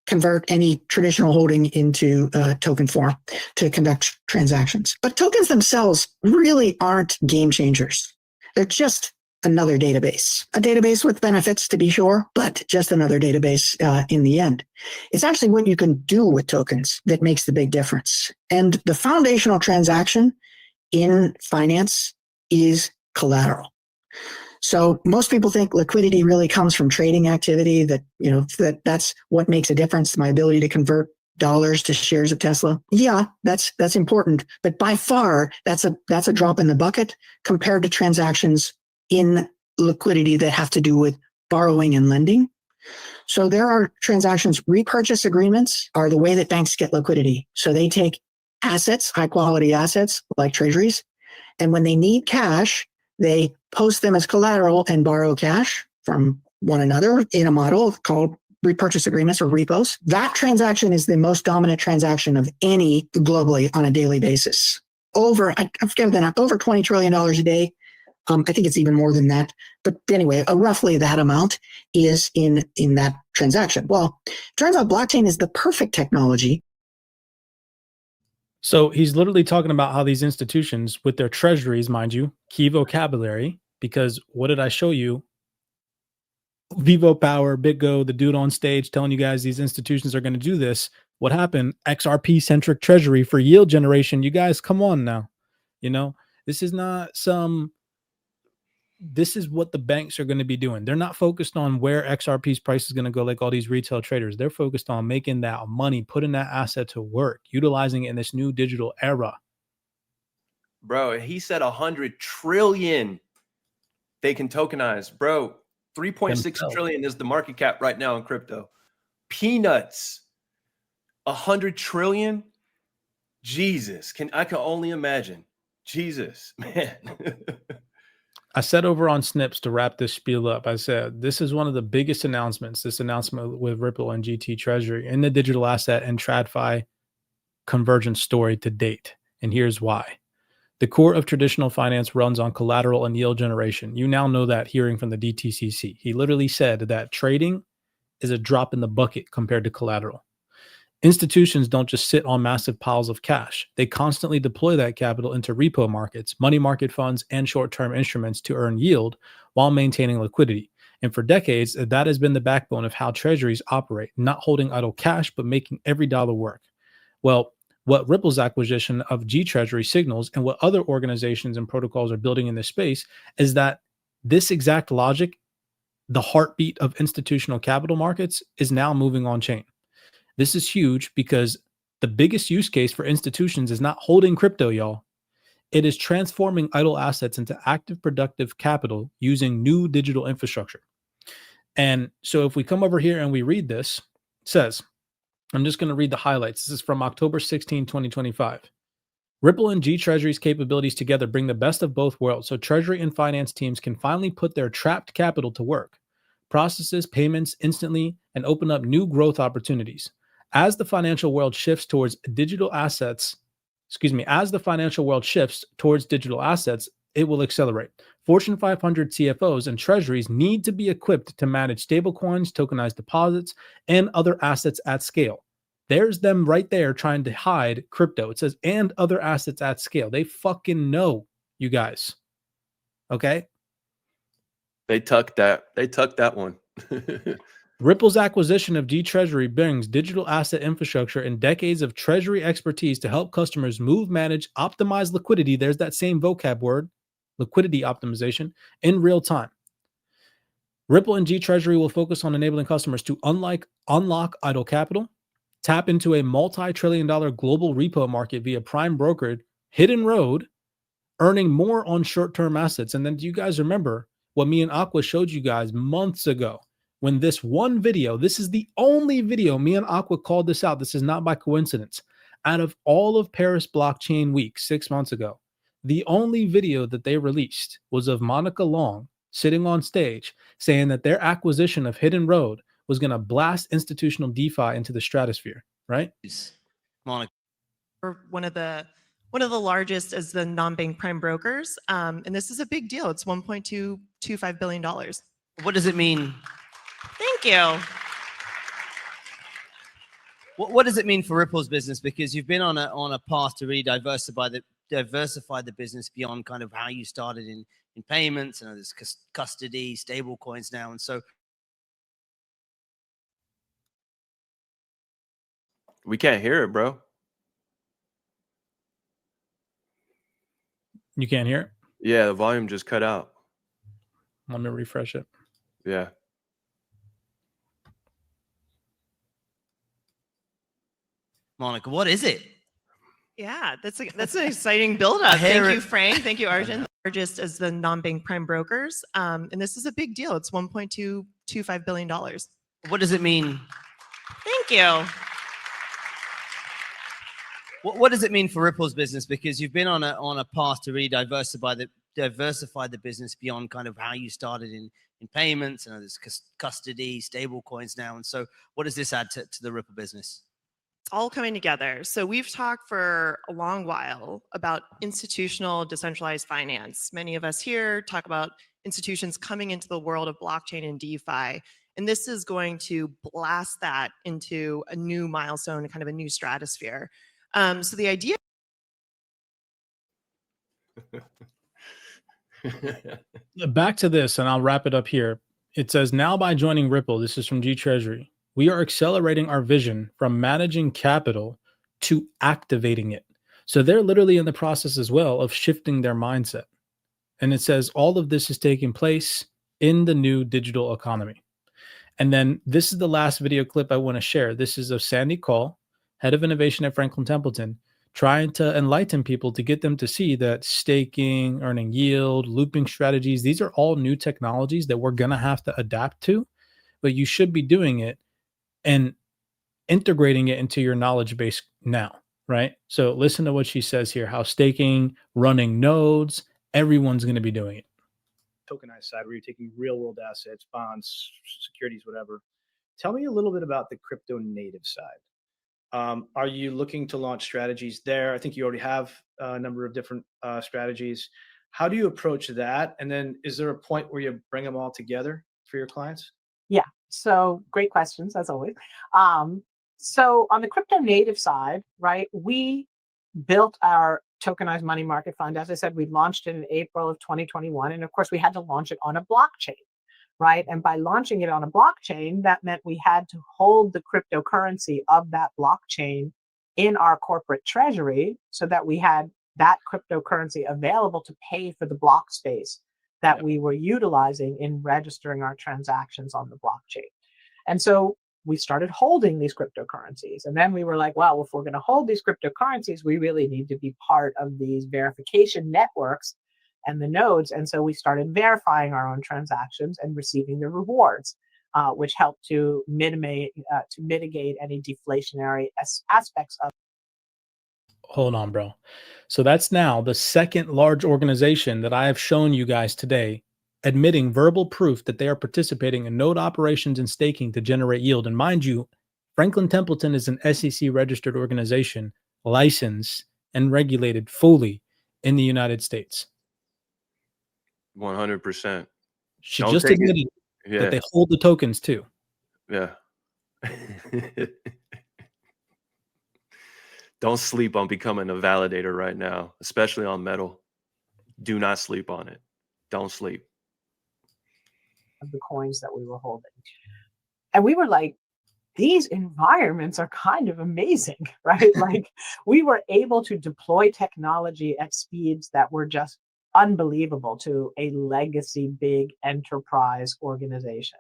convert any traditional holding into token form to conduct transactions. But tokens themselves really aren't game changers. They're just another database, a database with benefits to be sure, but just another database in the end. It's actually what you can do with tokens that makes the big difference. And the foundational transaction in finance is collateral. So most people think liquidity really comes from trading activity, that's what makes a difference, my ability to convert dollars to shares of Tesla. Yeah, that's important, but by far that's a drop in the bucket compared to transactions in liquidity that have to do with borrowing and lending. So there are transactions, repurchase agreements are the way that banks get liquidity. So they take assets, high quality assets like treasuries, and when they need cash, they post them as collateral and borrow cash from one another in a model called repurchase agreements or repos. That transaction is the most dominant transaction of any globally on a daily basis. Over $20 trillion a day. I think it's even more than that. But anyway, roughly that amount is in that transaction. Well, it turns out blockchain is the perfect technology. So he's literally talking about how these institutions with their treasuries, mind you, key vocabulary, because what did I show you? Vivo Power, BitGo, the dude on stage telling you guys these institutions are going to do this. What happened? XRP centric treasury for yield generation. You guys, come on now. This is not this is what the banks are going to be doing. They're not focused on where XRP's price is going to go like all these retail traders. They're focused on making that money, putting that asset to work, utilizing it in this new digital era. Bro, he said 100 trillion they can tokenize. Bro, 3.6 trillion is the market cap right now in crypto. Peanuts. 100 trillion? Jesus. I can only imagine. Jesus, man. I said over on Snips to wrap this spiel up, I said, this is one of the biggest announcements, this announcement with Ripple and GT Treasury in the digital asset and TradFi convergence story to date. And here's why. The core of traditional finance runs on collateral and yield generation. You now know that hearing from the DTCC. He literally said that trading is a drop in the bucket compared to collateral. Institutions don't just sit on massive piles of cash. They constantly deploy that capital into repo markets, money market funds, and short-term instruments to earn yield while maintaining liquidity. And for decades, that has been the backbone of how treasuries operate, not holding idle cash, but making every dollar work. Well, what Ripple's acquisition of G Treasury signals and what other organizations and protocols are building in this space is that this exact logic, the heartbeat of institutional capital markets, is now moving on chain. This is huge because the biggest use case for institutions is not holding crypto, y'all. It is transforming idle assets into active, productive capital using new digital infrastructure. And so if we come over here and we read this, it says, I'm just going to read the highlights. This is from October 16, 2025. Ripple and G Treasury's capabilities together bring the best of both worlds so treasury and finance teams can finally put their trapped capital to work, processes payments instantly, and open up new growth opportunities. As the financial world shifts towards digital assets, it will accelerate. Fortune 500 CFOs and treasuries need to be equipped to manage stablecoins, tokenized deposits, and other assets at scale. There's them right there trying to hide crypto. It says, and other assets at scale. They fucking know, you guys. Okay? They tucked that one. Ripple's acquisition of G Treasury brings digital asset infrastructure and decades of treasury expertise to help customers move, manage, optimize liquidity. There's that same vocab word, liquidity optimization, in real time. Ripple and G Treasury will focus on enabling customers to unlock idle capital, tap into a multi-trillion-dollar global repo market via prime brokered hidden road, earning more on short-term assets. And then do you guys remember what me and Aqua showed you guys months ago? When this one video, this is the only video, me and Aqua called this out. This is not by coincidence. Out of all of Paris Blockchain Week 6 months ago, the only video that they released was of Monica Long sitting on stage saying that their acquisition of Hidden Road was going to blast institutional DeFi into the stratosphere, right? Monica. Or one of the largest as the non-bank prime brokers. And this is a big deal. It's $1.225 billion. What does it mean? Thank you. What does it mean for Ripple's business? Because you've been on a path to really diversify the business beyond kind of how you started in payments, and there's custody, stable coins now, and so. We can't hear it, bro. You can't hear it? Yeah, the volume just cut out. Let me refresh it. Yeah. Monica, what is it? Yeah, that's an exciting build-up. Thank you, Frank. Thank you, Arjun. Largest as the non-bank prime brokers, and this is a big deal. It's $1.225 billion. What does it mean? Thank you. What does it mean for Ripple's business? Because you've been on a path to really diversify the business beyond kind of how you started in payments, and there's custody, stable coins now, and so what does this add to the Ripple business? It's all coming together. So we've talked for a long while about institutional decentralized finance. Many of us here talk about institutions coming into the world of blockchain and DeFi. And this is going to blast that into a new milestone, kind of a new stratosphere. So the idea. Back to this, and I'll wrap it up here. It says, now by joining Ripple, this is from G Treasury, we are accelerating our vision from managing capital to activating it. So they're literally in the process as well of shifting their mindset. And it says all of this is taking place in the new digital economy. And then this is the last video clip I want to share. This is of Sandy Call, head of innovation at Franklin Templeton, trying to enlighten people to get them to see that staking, earning yield, looping strategies, these are all new technologies that we're going to have to adapt to, but you should be doing it and integrating it into your knowledge base now, right? So listen to what she says here, how staking, running nodes, everyone's going to be doing it. Tokenized side where you're taking real world assets, bonds, securities, whatever. Tell me a little bit about the crypto native side. Are you looking to launch strategies there? I think you already have a number of different strategies. How do you approach that? And then is there a point where you bring them all together for your clients? Yeah, so great questions as always. So on the crypto native side, right, we built our tokenized money market fund. As I said, we launched it in April of 2021. And of course, we had to launch it on a blockchain, right? And by launching it on a blockchain, that meant we had to hold the cryptocurrency of that blockchain in our corporate treasury so that we had that cryptocurrency available to pay for the block space that we were utilizing in registering our transactions on the blockchain. And so we started holding these cryptocurrencies. And then we were like, well, if we're going to hold these cryptocurrencies, we really need to be part of these verification networks and the nodes. And so we started verifying our own transactions and receiving the rewards, which helped to mitigate any deflationary aspects of. Hold on, bro. So that's now the second large organization that I have shown you guys today admitting verbal proof that they are participating in node operations and staking to generate yield. And mind you, Franklin Templeton is an SEC registered organization, licensed and regulated fully in the United States. 100%. She just admitted that they hold the tokens too. Yeah. Don't sleep on becoming a validator right now, especially on metal. Do not sleep on it. Don't sleep. Of the coins that we were holding. And we were like, these environments are kind of amazing, right? Like we were able to deploy technology at speeds that were just unbelievable to a legacy big enterprise organization.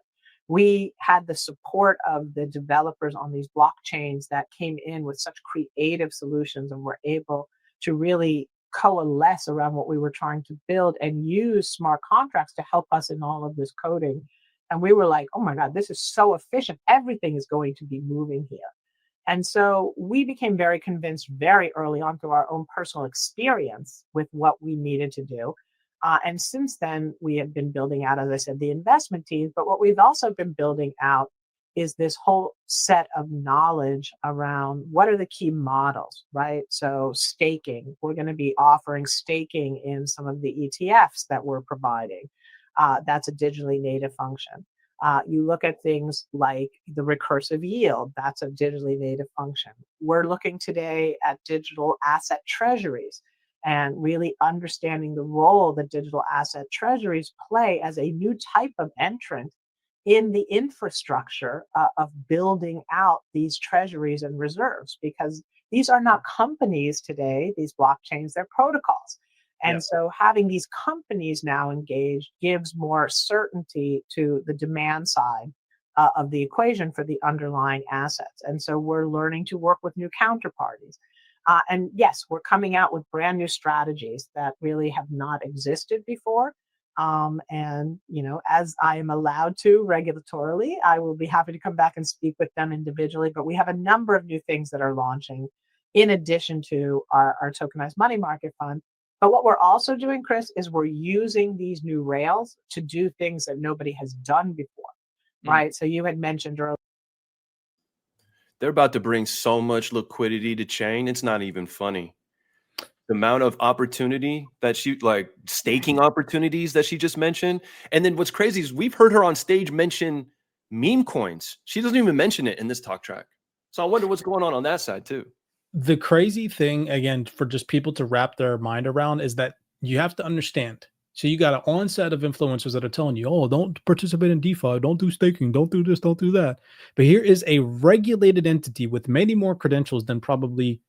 We had the support of the developers on these blockchains that came in with such creative solutions and were able to really coalesce around what we were trying to build and use smart contracts to help us in all of this coding. And we were like, oh my God, this is so efficient. Everything is going to be moving here. And so we became very convinced very early on through our own personal experience with what we needed to do. And since then, we have been building out, as I said, the investment teams. But what we've also been building out is this whole set of knowledge around what are the key models, right? So staking, we're going to be offering staking in some of the ETFs that we're providing. That's a digitally native function. You look at things like the recursive yield, that's a digitally native function. We're looking today at digital asset treasuries and really understanding the role that digital asset treasuries play as a new type of entrant in the infrastructure of building out these treasuries and reserves, because these are not companies today, these blockchains, they're protocols. And so having these companies now engaged gives more certainty to the demand side of the equation for the underlying assets. And so we're learning to work with new counterparties. And yes, we're coming out with brand new strategies that really have not existed before. And, you know, as I am allowed to regulatorily, I will be happy to come back and speak with them individually. But we have a number of new things that are launching in addition to our tokenized money market fund. But what we're also doing, Chris, is we're using these new rails to do things that nobody has done before, right? So you had mentioned earlier. They're about to bring so much liquidity to chain. It's not even funny. The amount of opportunity that she, like staking opportunities that she just mentioned. And then what's crazy is we've heard her on stage mention meme coins. She doesn't even mention it in this talk track. So I wonder what's going on that side too. The crazy thing, again, for just people to wrap their mind around is that you have to understand. So you got an onset of influencers that are telling you, oh, don't participate in DeFi, don't do staking, don't do this, don't do that. But here is a regulated entity with many more credentials than probably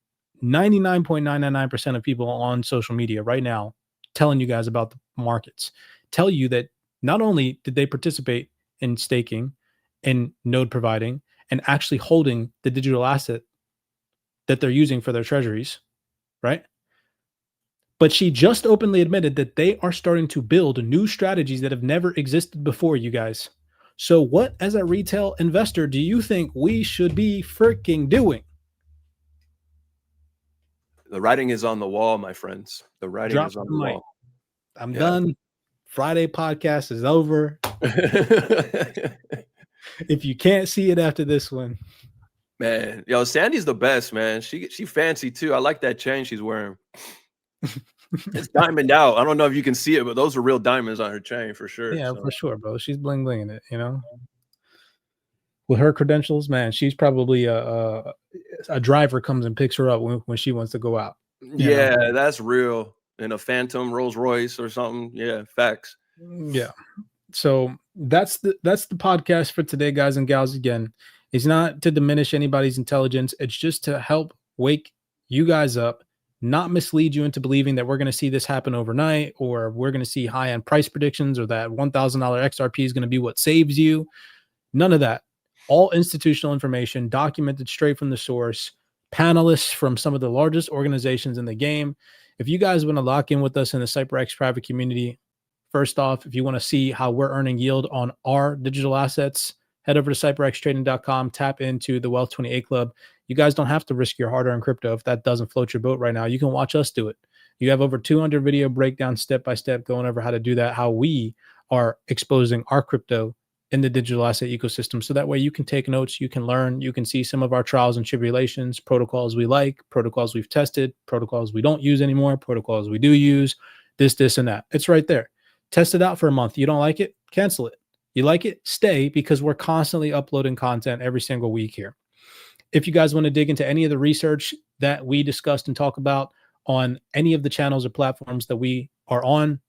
99.999% of people on social media right now telling you guys about the markets. Tell you that not only did they participate in staking and node providing and actually holding the digital asset that they're using for their treasuries, right? But she just openly admitted that they are starting to build new strategies that have never existed before, you guys. So what, as a retail investor, do you think we should be freaking doing? The writing is on the wall, my friends. The writing Drop is on the the mic. wall. I'm done. Friday podcast is over. If you can't see it after this one. Man, yo, Sandy's the best, man. She fancy too. I like that chain she's wearing. It's diamond out. I don't know if you can see it, but those are real diamonds on her chain for sure. Yeah, so. for sure, bro. She's bling blinging it, you know. With her credentials, man, she's probably a driver comes and picks her up when she wants to go out. Yeah, that's real. In a Phantom Rolls Royce or something. Yeah, facts. Yeah. So that's the podcast for today, guys and gals. Again, it's not to diminish anybody's intelligence. It's just to help wake you guys up, not mislead you into believing that we're going to see this happen overnight, or we're going to see high-end price predictions, or that $1,000 XRP is going to be what saves you. None of that. All institutional information documented straight from the source, panelists from some of the largest organizations in the game. If you guys want to lock in with us in the CYPRX private community, first off, if you want to see how we're earning yield on our digital assets, head over to CYPRXtrading.com, tap into the Wealth 28 Club. You guys don't have to risk your hard-earned crypto if that doesn't float your boat right now. You can watch us do it. You have over 200 video breakdowns step-by-step going over how to do that, how we are exposing our crypto in the digital asset ecosystem. So that way you can take notes, you can learn, you can see some of our trials and tribulations, protocols we like, protocols we've tested, protocols we don't use anymore, protocols we do use, this, and that. It's right there. Test it out for a month. You don't like it? Cancel it. You like it? Stay, because we're constantly uploading content every single week here. If you guys want to dig into any of the research that we discussed and talk about on any of the channels or platforms that we are on,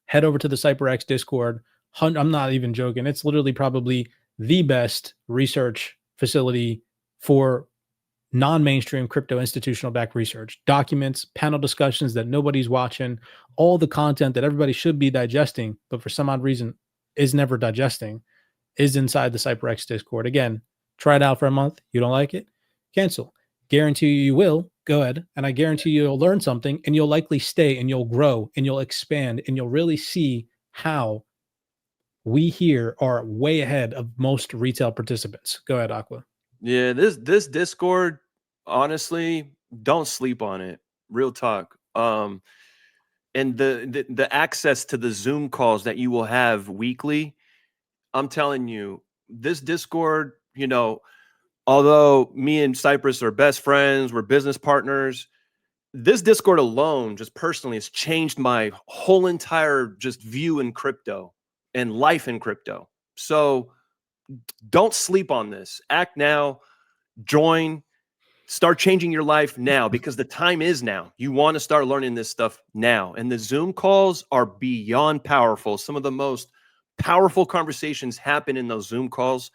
head over to the CYPRX Discord. I'm not even joking. It's literally probably the best research facility for non-mainstream crypto institutional backed research, documents, panel discussions that nobody's watching, all the content that everybody should be digesting, but for some odd reason is never digesting, is inside the CYPRX Discord. Again, try it out for a month. You don't like it? Cancel. Guarantee you will. Go ahead. And I guarantee you'll learn something, and you'll likely stay, and you'll grow, and you'll expand, and you'll really see how we here are way ahead of most retail participants. Go ahead, Aqua. Yeah, this Discord, honestly, don't sleep on it. Real talk. And the access to the Zoom calls that you will have weekly, I'm telling you, this Discord, you know, although me and Cypress are best friends, we're business partners, this Discord alone, just personally, has changed my whole entire just view in crypto and life in crypto. So don't sleep on this. Act now, join, start changing your life now, because the time is now. You want to start learning this stuff now. And the Zoom calls are beyond powerful. Some of the most powerful conversations happen in those Zoom calls.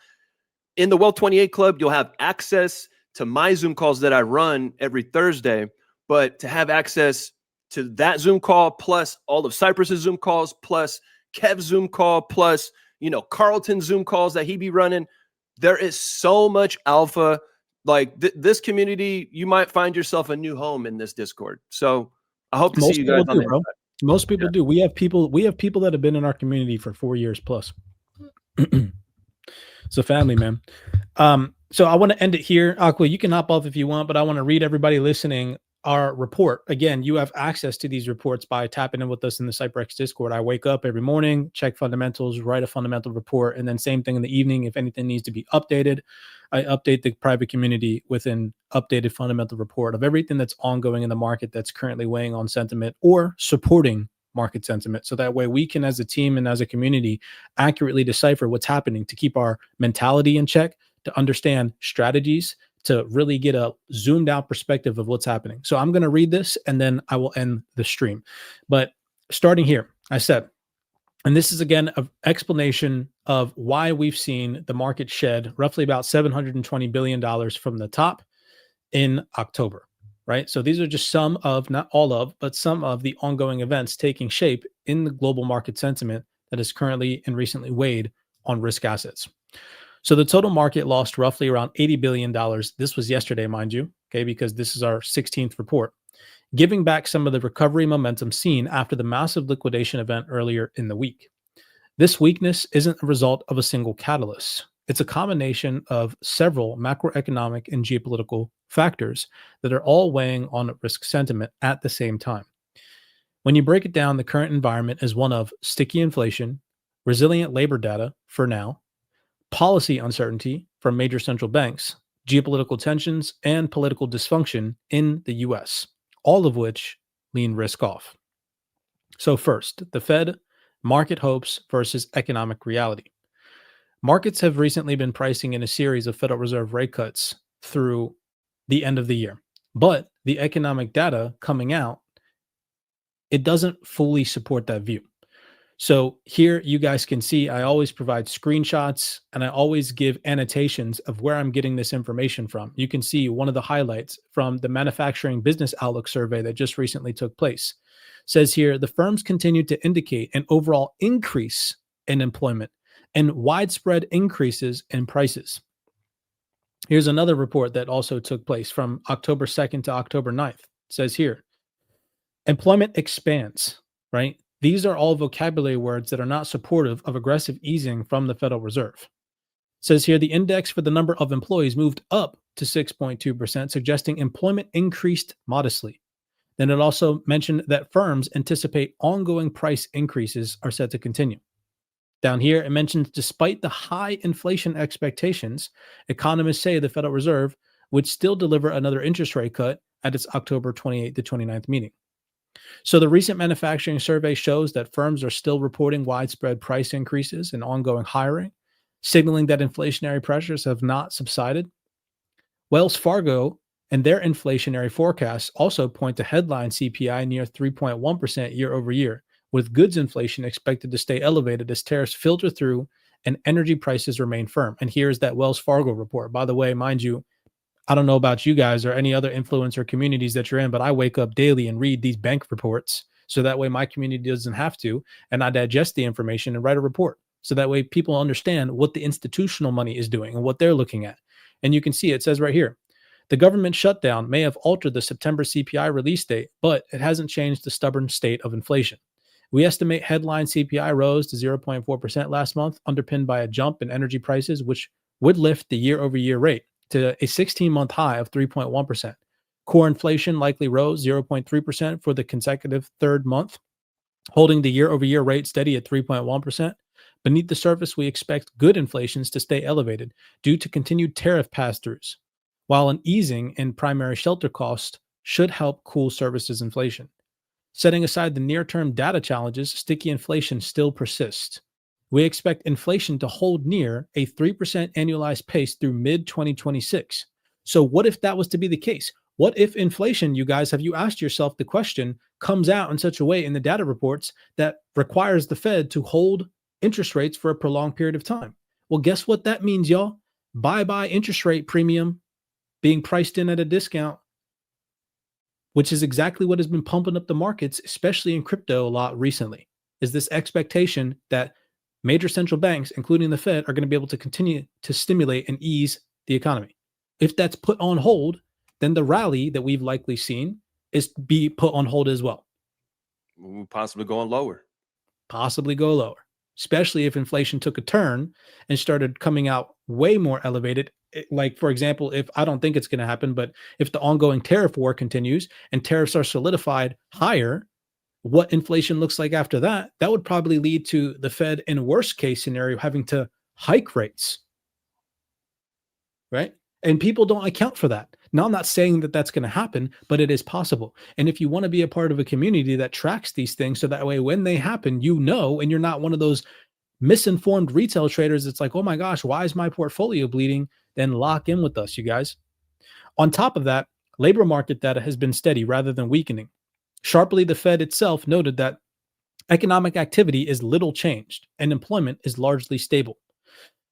In the Wealth 28 Club, you'll have access to my Zoom calls that I run every Thursday, but to have access to that Zoom call, plus all of Cypress's Zoom calls, plus Kev's Zoom call, plus, Carlton's Zoom calls that he be running, there is so much alpha. Like this community, you might find yourself a new home in this Discord. So I hope to see you guys on the inside. Most people do. We have people that have been in our community for 4 years plus. So family, man. So I want to end it here. Aqua, you can hop off if you want, but I want to read everybody listening our report. Again, you have access to these reports by tapping in with us in the CYPRX Discord. I wake up every morning, check fundamentals, write a fundamental report, and then same thing in the evening. If anything needs to be updated, I update the private community with an updated fundamental report of everything that's ongoing in the market that's currently weighing on sentiment or supporting market sentiment. So that way we can, as a team and as a community, accurately decipher what's happening to keep our mentality in check, to understand strategies, to really get a zoomed out perspective of what's happening. So I'm going to read this and then I will end the stream. But starting here, I said, and this is again an explanation of why we've seen the market shed roughly about $720 billion from the top in October, right? So these are just some of, not all of, but some of the ongoing events taking shape in the global market sentiment that is currently and recently weighed on risk assets. So the total market lost roughly around $80 billion. This was yesterday, mind you, okay, because this is our 16th report, giving back some of the recovery momentum seen after the massive liquidation event earlier in the week. This weakness isn't a result of a single catalyst. It's a combination of several macroeconomic and geopolitical factors that are all weighing on risk sentiment at the same time. When you break it down, the current environment is one of sticky inflation, resilient labor data for now, policy uncertainty from major central banks, geopolitical tensions, and political dysfunction in the US, all of which lean risk off. So first, the Fed, market hopes versus economic reality. Markets have recently been pricing in a series of Federal Reserve rate cuts through the end of the year, but the economic data coming out, it doesn't fully support that view. So here you guys can see I always provide screenshots and I always give annotations of where I'm getting this information from. You can see one of the highlights from the Manufacturing Business Outlook survey that just recently took place. It says here, the firms continue to indicate an overall increase in employment and widespread increases in prices. Here's another report that also took place from October 2nd to October 9th. It says here, employment expands, right? These are all vocabulary words that are not supportive of aggressive easing from the Federal Reserve. It says here the index for the number of employees moved up to 6.2%, suggesting employment increased modestly. Then it also mentioned that firms anticipate ongoing price increases are set to continue. Down here, it mentions despite the high inflation expectations, economists say the Federal Reserve would still deliver another interest rate cut at its October 28th to 29th meeting. So the recent manufacturing survey shows that firms are still reporting widespread price increases and ongoing hiring, signaling that inflationary pressures have not subsided. Wells Fargo and their inflationary forecasts also point to headline CPI near 3.1% year over year, with goods inflation expected to stay elevated as tariffs filter through and energy prices remain firm. And here's that Wells Fargo report. By the way, mind you, I don't know about you guys or any other influencer communities that you're in, but I wake up daily and read these bank reports. So that way my community doesn't have to, and I digest the information and write a report. So that way people understand what the institutional money is doing and what they're looking at. And you can see it says right here, the government shutdown may have altered the September CPI release date, but it hasn't changed the stubborn state of inflation. We estimate headline CPI rose to 0.4% last month, underpinned by a jump in energy prices, which would lift the year-over-year rate to a 16-month high of 3.1%. Core inflation likely rose 0.3% for the consecutive third month, holding the year-over-year rate steady at 3.1%. Beneath the surface, we expect good inflations to stay elevated due to continued tariff pass-throughs, while an easing in primary shelter costs should help cool services inflation. Setting aside the near-term data challenges, sticky inflation still persists. We expect inflation to hold near a 3% annualized pace through mid-2026. So what if that was to be the case? What if inflation, you guys, have you asked yourself the question, comes out in such a way in the data reports that requires the Fed to hold interest rates for a prolonged period of time? Well, guess what that means, y'all? Bye-bye interest rate premium being priced in at a discount, which is exactly what has been pumping up the markets, especially in crypto a lot recently, is this expectation that major central banks, including the Fed, are going to be able to continue to stimulate and ease the economy. If that's put on hold, then the rally that we've likely seen is be put on hold as well. We're possibly going lower. Possibly go lower, especially if inflation took a turn and started coming out way more elevated. Like, for example, if I don't think it's going to happen, but if the ongoing tariff war continues and tariffs are solidified higher, what inflation looks like after that, that would probably lead to the Fed, in a worst case scenario, having to hike rates, right? And people don't account for that. Now, I'm not saying that that's going to happen, but it is possible. And if you want to be a part of a community that tracks these things, so that way when they happen, you know, and you're not one of those misinformed retail traders, it's like, oh my gosh, why is my portfolio bleeding? Then lock in with us, you guys. On top of that, labor market data has been steady rather than weakening. Sharply, the Fed itself noted that economic activity is little changed and employment is largely stable.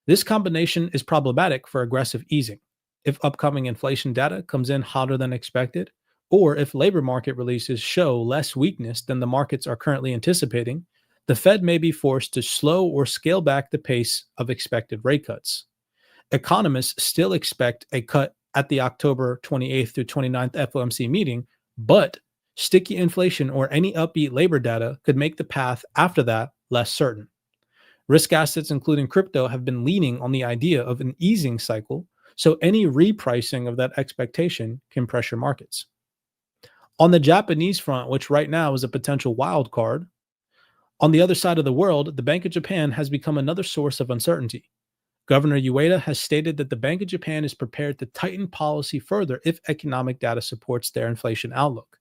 This combination is problematic for aggressive easing. If upcoming inflation data comes in hotter than expected, or if labor market releases show less weakness than the markets are currently anticipating, the Fed may be forced to slow or scale back the pace of expected rate cuts. Economists still expect a cut at the October 28th through 29th FOMC meeting, but sticky inflation or any upbeat labor data could make the path after that less certain. Risk assets, including crypto, have been leaning on the idea of an easing cycle, so any repricing of that expectation can pressure markets. On the Japanese front, which right now is a potential wild card, on the other side of the world, the Bank of Japan has become another source of uncertainty. Governor Ueda has stated that the Bank of Japan is prepared to tighten policy further if economic data supports their inflation outlook.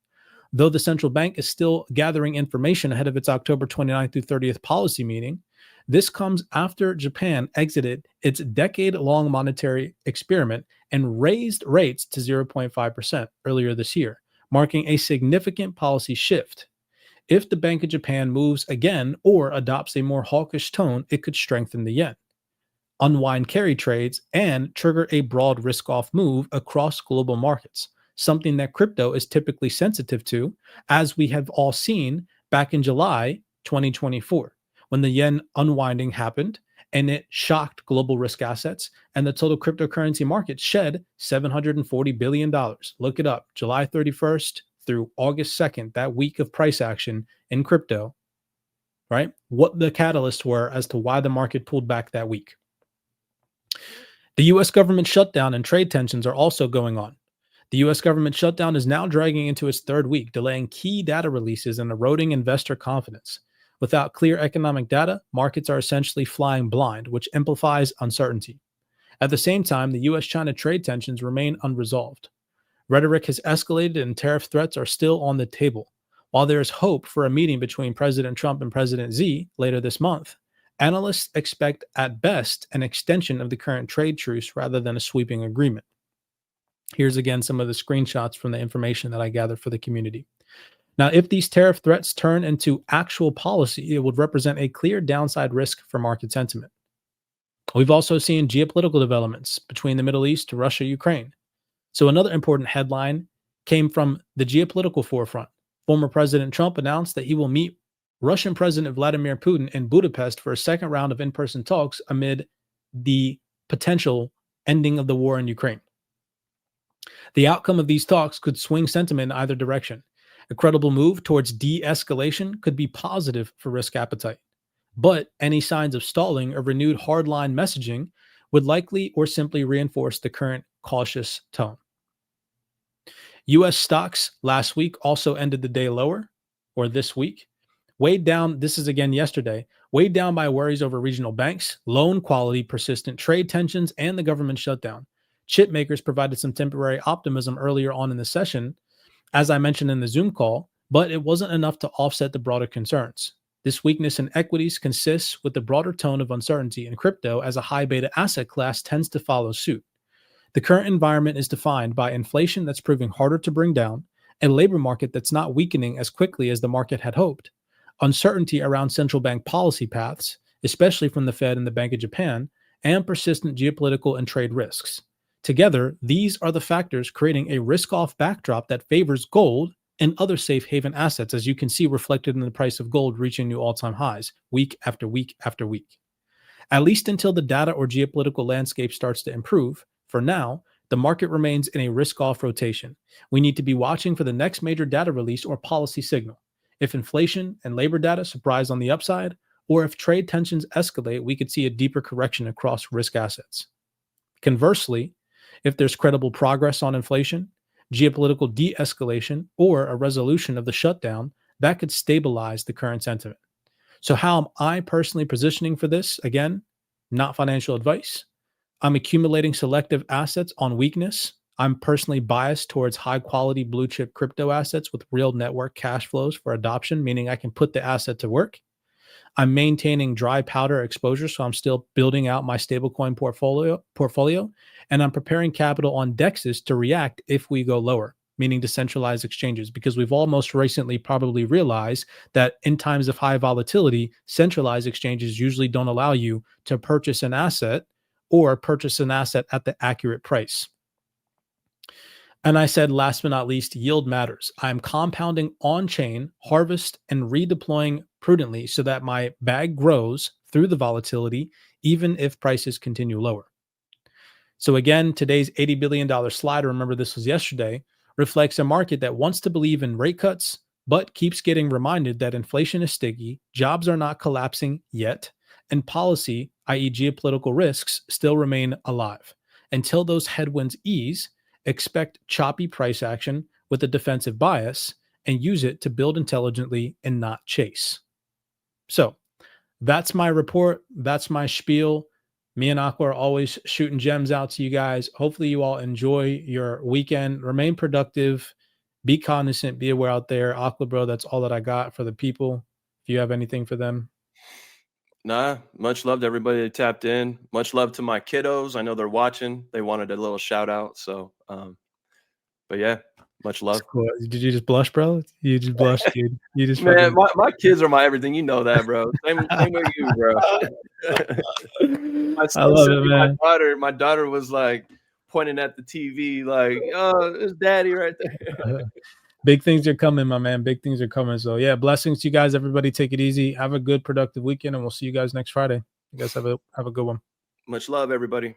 Though the central bank is still gathering information ahead of its October 29th through 30th policy meeting, this comes after Japan exited its decade-long monetary experiment and raised rates to 0.5% earlier this year, marking a significant policy shift. If the Bank of Japan moves again or adopts a more hawkish tone, it could strengthen the yen, unwind carry trades, and trigger a broad risk-off move across global markets, something that crypto is typically sensitive to, as we have all seen back in July 2024, when the yen unwinding happened and it shocked global risk assets, and the total cryptocurrency market shed $740 billion. Look it up, July 31st through August 2nd, that week of price action in crypto, right? What the catalysts were as to why the market pulled back that week. The US government shutdown and trade tensions are also going on. The US government shutdown is now dragging into its third week, delaying key data releases and eroding investor confidence. Without clear economic data, markets are essentially flying blind, which amplifies uncertainty. At the same time, the US-China trade tensions remain unresolved. Rhetoric has escalated and tariff threats are still on the table. While there is hope for a meeting between President Trump and President Xi later this month, analysts expect at best an extension of the current trade truce rather than a sweeping agreement. Here's again some of the screenshots from the information that I gathered for the community. Now, if these tariff threats turn into actual policy, it would represent a clear downside risk for market sentiment. We've also seen geopolitical developments between the Middle East, Russia, Ukraine. So another important headline came from the geopolitical forefront. Former President Trump announced that he will meet Russian President Vladimir Putin in Budapest for a second round of in-person talks amid the potential ending of the war in Ukraine. The outcome of these talks could swing sentiment in either direction. A credible move towards de-escalation could be positive for risk appetite, but any signs of stalling or renewed hardline messaging would likely or simply reinforce the current cautious tone. U.S. stocks last week also ended the day lower, or this week, weighed down, this is again yesterday, weighed down by worries over regional banks, loan quality, persistent trade tensions, and the government shutdown. Chip makers provided some temporary optimism earlier on in the session, as I mentioned in the Zoom call, but it wasn't enough to offset the broader concerns. This weakness in equities consists with the broader tone of uncertainty in crypto as a high beta asset class tends to follow suit. The current environment is defined by inflation that's proving harder to bring down, a labor market that's not weakening as quickly as the market had hoped, uncertainty around central bank policy paths, especially from the Fed and the Bank of Japan, and persistent geopolitical and trade risks. Together, these are the factors creating a risk-off backdrop that favors gold and other safe haven assets, as you can see reflected in the price of gold reaching new all-time highs week after week after week. At least until the data or geopolitical landscape starts to improve, for now, the market remains in a risk-off rotation. We need to be watching for the next major data release or policy signal. If inflation and labor data surprise on the upside, or if trade tensions escalate, we could see a deeper correction across risk assets. Conversely, if there's credible progress on inflation, geopolitical de-escalation, or a resolution of the shutdown, that could stabilize the current sentiment. So how am I personally positioning for this? Again, not financial advice. I'm accumulating selective assets on weakness. I'm personally biased towards high quality blue chip crypto assets with real network cash flows for adoption, meaning I can put the asset to work. I'm maintaining dry powder exposure, so I'm still building out my stablecoin portfolio, and I'm preparing capital on DEXs to react if we go lower, meaning decentralized exchanges, because we've all most recently probably realized that in times of high volatility, centralized exchanges usually don't allow you to purchase an asset or purchase an asset at the accurate price. And I said, last but not least, yield matters. I'm compounding on-chain, harvest, and redeploying prudently so that my bag grows through the volatility, even if prices continue lower. So again, today's $80 billion slide, remember this was yesterday, reflects a market that wants to believe in rate cuts, but keeps getting reminded that inflation is sticky, jobs are not collapsing yet, and policy, i.e. geopolitical risks, still remain alive. Until those headwinds ease, expect choppy price action with a defensive bias and use it to build intelligently and not chase. So that's my report. That's my spiel. Me and Aqua are always shooting gems out to you guys. Hopefully you all enjoy your weekend. Remain productive. Be cognizant. Be aware out there. Aqua, bro, that's all that I got for the people. If you have anything for them. Nah, much love to everybody that tapped in. Much love to my kiddos. I know they're watching. They wanted a little shout out. So, but yeah, much love. Cool. Did you just blush, bro? You just blushed, dude. You just Man, fucking... my kids are my everything. You know that, bro. Same with you, bro. I love it, man. My daughter was like pointing at the TV, like, "Oh, it's daddy right there." Big things are coming, my man. Big things are coming. So yeah, blessings to you guys. Everybody take it easy. Have a good, productive weekend, and we'll see you guys next Friday. You guys have a good one. Much love, everybody.